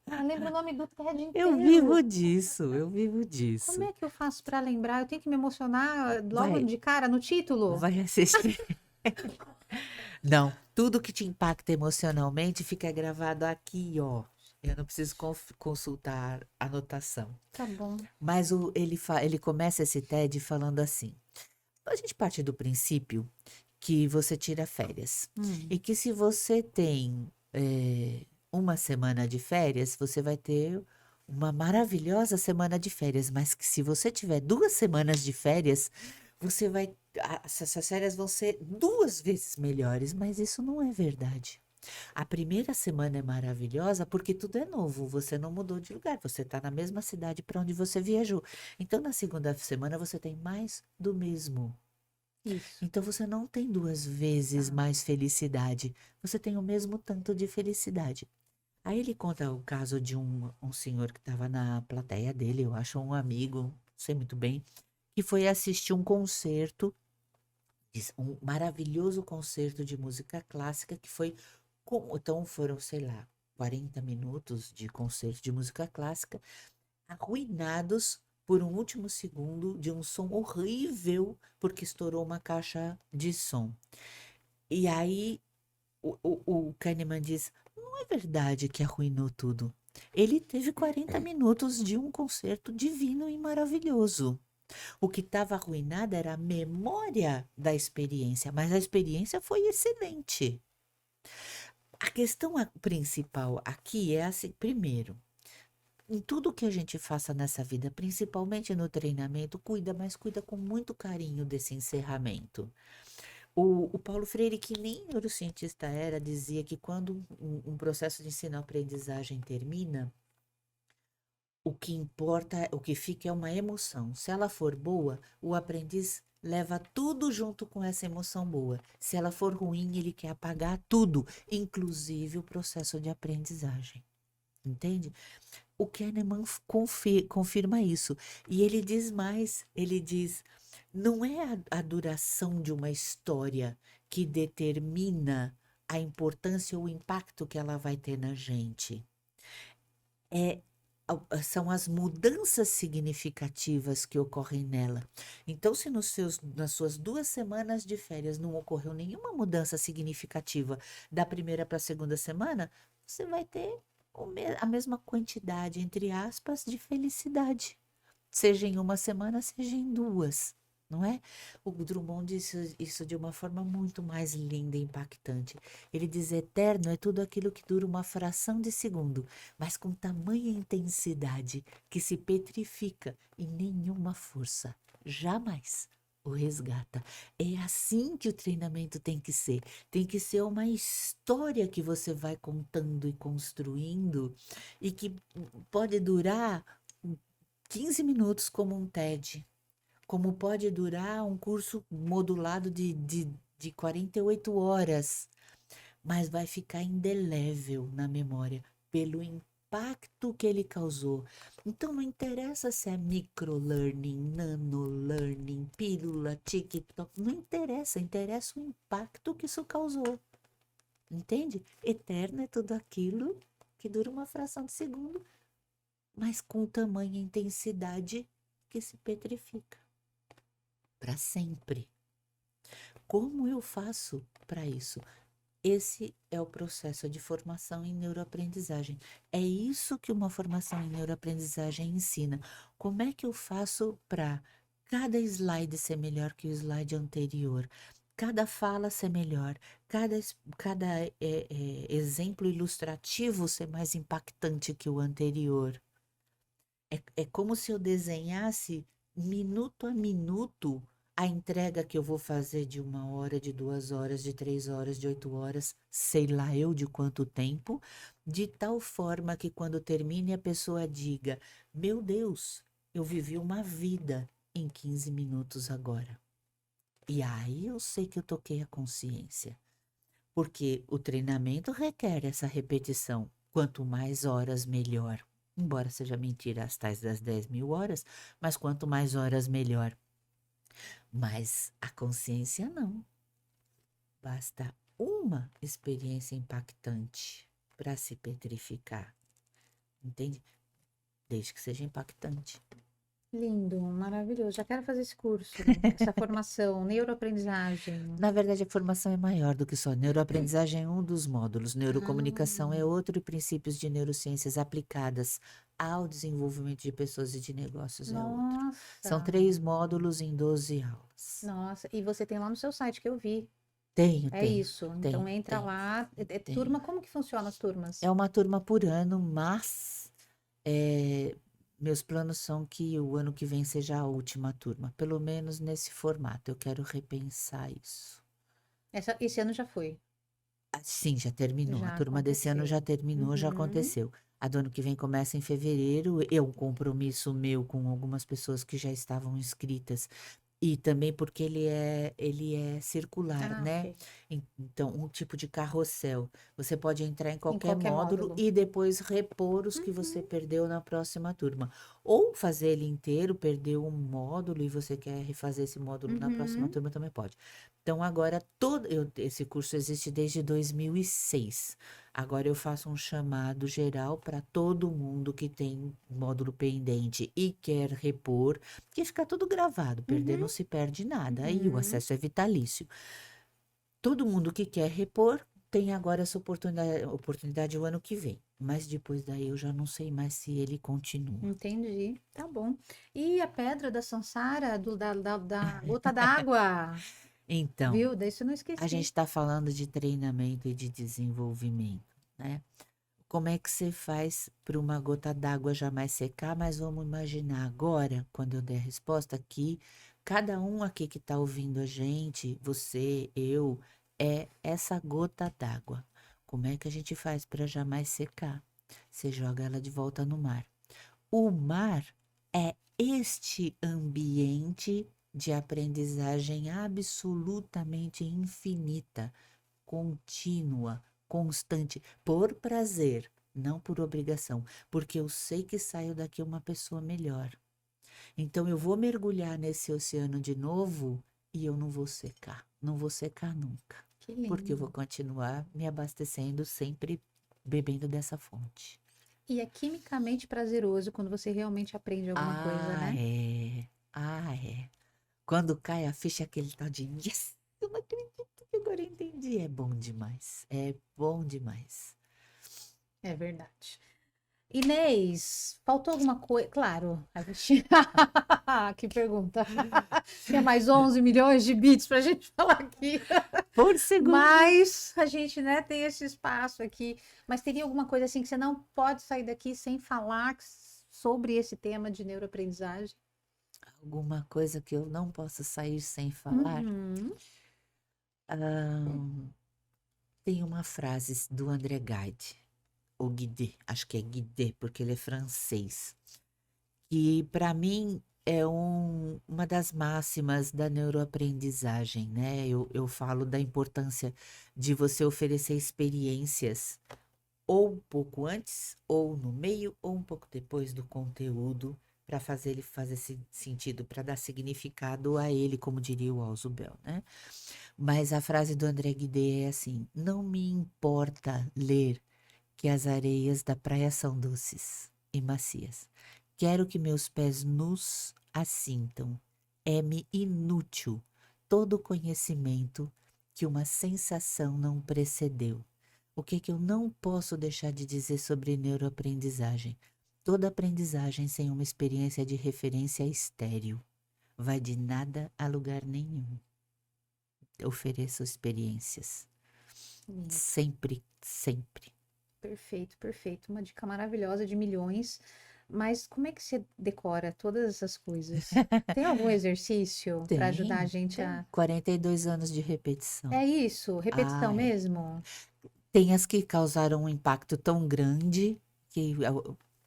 Ah, lembra o nome do TED Eu vivo inteiro. disso, eu vivo Como disso. é que eu faço para lembrar? Eu tenho que me emocionar logo Vai, de cara no título? vai assistir. Não, tudo que te impacta emocionalmente fica gravado aqui, ó. Eu não preciso consultar anotação. Tá bom. Mas ele começa esse TED falando assim: a gente parte do princípio que você tira férias. Hum, E que se você tem uma semana de férias, você vai ter uma maravilhosa semana de férias. Mas que se você tiver 2 semanas de férias, você vai. Essas férias vão ser 2 vezes melhores. Mas isso não é verdade. A primeira semana é maravilhosa porque tudo é novo, você não mudou de lugar, você está na mesma cidade para onde você viajou. Então, na segunda semana, você tem mais do mesmo. isso. Então, você não tem 2 vezes Tá. mais felicidade, você tem o mesmo tanto de felicidade. Aí ele conta o caso de um senhor que estava na plateia dele, eu acho um amigo, não sei muito bem, que foi assistir um concerto, um maravilhoso concerto de música clássica que foi então foram, sei lá, 40 minutos de concerto de música clássica, arruinados por um último segundo de um som horrível, porque estourou uma caixa de som. E aí o Kahneman diz: não é verdade que arruinou tudo. Ele teve 40 minutos de um concerto divino e maravilhoso. O que estava arruinado era a memória da experiência, mas a experiência foi excelente. A questão principal aqui é assim, primeiro, em tudo que a gente faça nessa vida, principalmente no treinamento, cuida, mas cuida com muito carinho desse encerramento. O Paulo Freire, que nem neurocientista era, dizia que quando um processo de ensino-aprendizagem termina, o que importa, o que fica é uma emoção. Se ela for boa, o aprendiz leva tudo junto com essa emoção boa. Se ela for ruim, ele quer apagar tudo, inclusive o processo de aprendizagem. Entende? O Kahneman confirma isso. E ele diz mais, ele diz, não é a duração de uma história que determina a importância ou o impacto que ela vai ter na gente. É são as mudanças significativas que ocorrem nela. Então, se nas suas 2 semanas de férias não ocorreu nenhuma mudança significativa da primeira para a segunda semana, você vai ter a mesma quantidade, entre aspas, de felicidade. Seja em uma semana, seja em duas, não é? O Drummond disse isso de uma forma muito mais linda e impactante. Ele diz: eterno é tudo aquilo que dura uma fração de segundo, mas com tamanha intensidade que se petrifica e nenhuma força jamais o resgata. É assim que o treinamento tem que ser. Tem que ser uma história que você vai contando e construindo e que pode durar 15 minutos como um TED, como pode durar um curso modulado de 48 horas, mas vai ficar indelével na memória pelo impacto que ele causou. Então não interessa se é microlearning, nanolearning, pílula, TikTok, não interessa, interessa o impacto que isso causou. Entende? Eterno é tudo aquilo que dura uma fração de segundo, mas com tamanha intensidade que se petrifica para sempre. Como eu faço para isso? Esse é o processo de formação em neuroaprendizagem. É isso que uma formação em neuroaprendizagem ensina. Como é que eu faço para cada slide ser melhor que o slide anterior? Cada fala ser melhor, cada exemplo ilustrativo ser mais impactante que o anterior. É como se eu desenhasse minuto a minuto a entrega que eu vou fazer de 1 hora, de 2 horas, de 3 horas, de 8 horas, sei lá eu de quanto tempo, de tal forma que quando termine a pessoa diga: meu Deus, eu vivi uma vida em 15 minutos agora. E aí eu sei que eu toquei a consciência, porque o treinamento requer essa repetição. Quanto mais horas, melhor. Embora seja mentira as tais das 10.000 horas, mas quanto mais horas, melhor. Mas a consciência não. Basta uma experiência impactante para se petrificar. Entende? Desde que seja impactante. Lindo, maravilhoso. Já quero fazer esse curso, essa formação, neuroaprendizagem. Na verdade, a formação é maior do que só. Neuroaprendizagem é um dos módulos, neurocomunicação é Ah, outro e princípios de neurociências aplicadas ao desenvolvimento de pessoas e de negócios é outro. São nossa, 3 módulos em 12 aulas. nossa. E você tem lá no seu site que eu vi. Tenho, É tenho, isso. Então tenho, entra tenho, lá. É tenho. turma, como que funciona as turmas? É uma turma por ano, mas meus planos são que o ano que vem seja a última turma, pelo menos nesse formato. Eu quero repensar isso. Esse ano já foi. Sim, já terminou. A Já turma desse ano já aconteceu. terminou, já Uhum. aconteceu. A do ano que vem começa em fevereiro. É um compromisso meu com algumas pessoas que já estavam inscritas. E também porque ele é circular, Ah, né? ok. Então, um tipo de carrossel. Você pode entrar em Em qualquer qualquer módulo módulo. e depois repor os que você Uhum. perdeu na próxima turma. Ou fazer ele inteiro, perdeu um módulo e você quer refazer esse módulo na próxima Uhum. turma também pode. Então, agora, esse curso existe desde 2006. Agora eu faço um chamado geral para todo mundo que tem módulo pendente e quer repor, que fica tudo gravado, perder não Uhum. se perde nada, aí o Uhum. acesso é vitalício. Todo mundo que quer repor tem agora essa oportunidade o ano que vem, mas depois daí eu já não sei mais se ele continua. Entendi. Tá bom. E a pedra da Sansara, da gota d'água? Então, Viu? Desse eu não a gente esqueci. está falando de treinamento e de desenvolvimento, né? Como é que você faz para uma gota d'água jamais secar? Mas vamos imaginar agora, quando eu der a resposta aqui, cada um aqui que está ouvindo a gente, você, eu, é essa gota d'água. Como é que a gente faz para jamais secar? Você joga ela de volta no mar. O mar é este ambiente de aprendizagem absolutamente infinita, contínua, constante, por prazer, não por obrigação, porque eu sei que saio daqui uma pessoa melhor. Então eu vou mergulhar nesse oceano de novo e eu não vou secar, não vou secar nunca, Que porque eu vou lindo. continuar me abastecendo sempre bebendo dessa fonte. E é quimicamente prazeroso quando você realmente aprende alguma coisa, Ah, né? é. Ah, é. Quando cai a ficha, aquele tal de yes, eu não acredito que agora eu entendi. É bom demais. É bom demais. É verdade. Inês, faltou alguma coisa? Claro, a gente... Que pergunta. Tinha mais 11 milhões de bits para a gente falar aqui. Por segundo. Mas a gente, né, tem esse espaço aqui. Mas teria alguma coisa assim que você não pode sair daqui sem falar sobre esse tema de neuroaprendizagem? Alguma coisa que eu não posso sair sem falar? Uhum. Tem uma frase do André Gide, ou Guide, acho que é Guide, porque ele é francês, que para mim é uma das máximas da neuroaprendizagem, né? Eu falo da importância de você oferecer experiências ou um pouco antes, ou no meio, ou um pouco depois do conteúdo, para fazer ele fazer sentido, para dar significado a ele, como diria o Ausubel, né? Mas a frase do André Guide é assim: não me importa ler que as areias da praia são doces e macias. Quero que meus pés nus as sintam. É-me inútil todo conhecimento que uma sensação não precedeu. O que eu não posso deixar de dizer sobre neuroaprendizagem? Toda aprendizagem sem uma experiência de referência é estéril. Vai de nada a lugar nenhum. Ofereço experiências. Sempre, sempre. Perfeito, perfeito. Uma dica maravilhosa de milhões. Mas como é que você decora todas essas coisas? Tem algum exercício para ajudar a gente Tem a. 42 anos de repetição. É isso? Repetição Ah, é. mesmo? Tem as que causaram um impacto tão grande que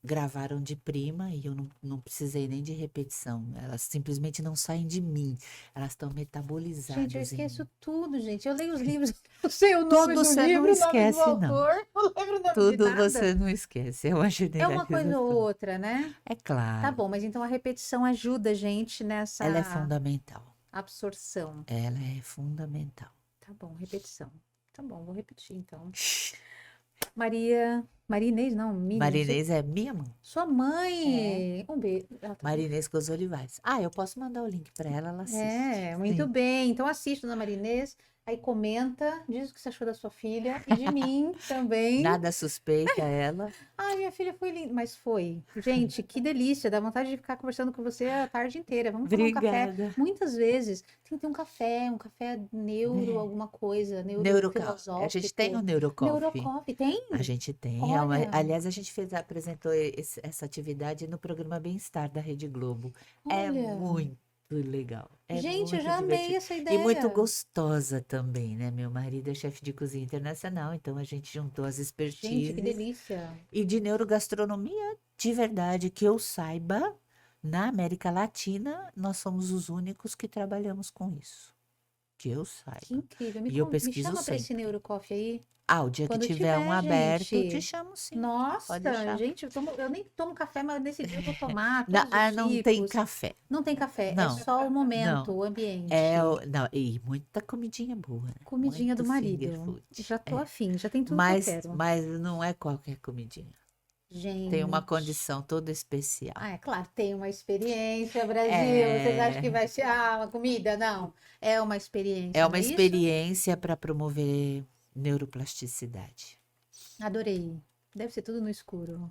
gravaram de prima e eu não precisei nem de repetição. Elas simplesmente não saem de mim. Elas estão Gente, eu metabolizadas em esqueço mim. tudo, gente. Eu leio os livros, eu sei o nome Tudo do você não livro, o nome do esquece, não. autor, não lembro o nome de Tudo nada. você não esquece. É uma É uma coisa ou generalização. outra, né? É Tá claro, bom, mas então a repetição ajuda a gente ela é nessa fundamental. absorção. Ela é fundamental. Tá bom, repetição. Tá bom, vou repetir então. Maria Inês, não, Miriam, Marinês é minha mãe. sua É. mãe. Um beijo. Ela tá bem? Marinês com os Olivares. Ah, eu posso mandar o link para ela, ela assiste. É, muito Sim. bem. Então assiste, Dona Marinês, aí comenta, diz o que você achou da sua filha e de mim também. Nada suspeita ela. Ai, minha filha foi linda, mas foi. Gente, que delícia, dá vontade de ficar conversando com você a tarde inteira. Vamos tomar um café. Obrigada. Muitas vezes tem que ter um café neuro, É. alguma coisa, A gente tem o neurofilosófico. Neurocoffee. Neurocoffee, tem? A gente tem. Olha, Aliás, a gente apresentou essa atividade no programa Bem-Estar da Rede Globo. É olha. muito legal. É Gente, eu muito já amei divertido. essa E muito ideia. gostosa também, né? Meu marido é chefe de cozinha internacional, então a gente juntou as Gente, que expertises. delícia. E de neurogastronomia, de verdade, que eu saiba, na América Latina, nós somos os únicos que trabalhamos com isso. Que eu Que saiba. incrível. E eu Me pesquiso chama para esse sempre. Neurocoffee aí. Ah, o dia que Quando tiver um tiver, aberto, eu te gente. chamo sim. Nossa, Pode deixar. gente, eu nem tomo café, mas nesse dia eu vou tomar todos os Não tem tipos. café. Não tem café, é Não, só o momento, não. o ambiente. Não, e muita comidinha boa, né? Comidinha do Muito finger marido. food. Já tô É. afim, já tem tudo que eu quero. Mas não é qualquer comidinha. Tem uma Gente. condição toda especial. Ah, é claro, tem uma experiência, Brasil. Vocês acham que É, vai ser uma comida? Não. É uma experiência, é não uma é isso? experiência para promover neuroplasticidade. Adorei. Deve ser tudo no escuro.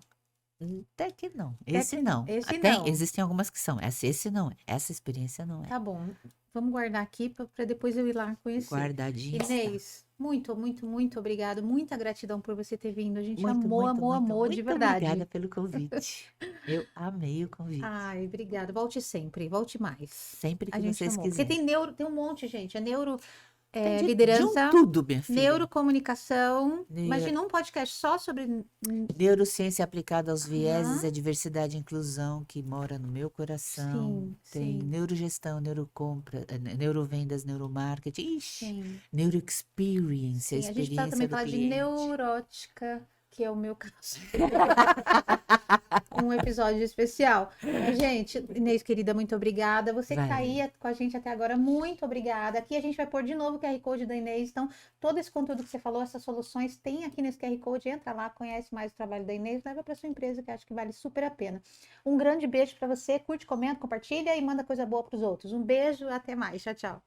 Até que não. Até Esse que não. esse Tem, não. existem algumas que são. Esse não é. Essa experiência não é. Tá bom. Vamos guardar aqui para depois eu ir lá conhecer. Guardadinho está. Inês, muito, muito, muito obrigado. Muita gratidão por você ter vindo. A gente Muito, amou, muito, amou, muito, amou de muito verdade. obrigada pelo convite. Eu amei o convite. Ai, obrigada. Volte sempre, volte mais. Sempre A que gente vocês amou. Porque quiserem. tem um monte, gente. É neuro, Tem de um liderança, tudo, minha filha. neurocomunicação. Neuro- Imagina um podcast só sobre. Neurociência aplicada aos vieses, Aham. a diversidade e inclusão que mora no meu coração. Sim, Tem sim, neurogestão, neurocompra, neurovendas, neuromarketing. Ixi, sim. neuroexperience, a Sim, a gente precisa também experiência do falar de cliente. neurótica, que é o meu caso. Um episódio especial. Mas, gente, Inês, querida, muito obrigada. Você que tá Vai. aí com a gente até agora, muito obrigada. Aqui a gente vai pôr de novo o QR Code da Inês. Então, todo esse conteúdo que você falou, essas soluções, tem aqui nesse QR Code. Entra lá, conhece mais o trabalho da Inês, leva para sua empresa, que acho que vale super a pena. Um grande beijo para você. Curte, comenta, compartilha e manda coisa boa para os outros. Um beijo, até mais. Tchau, tchau.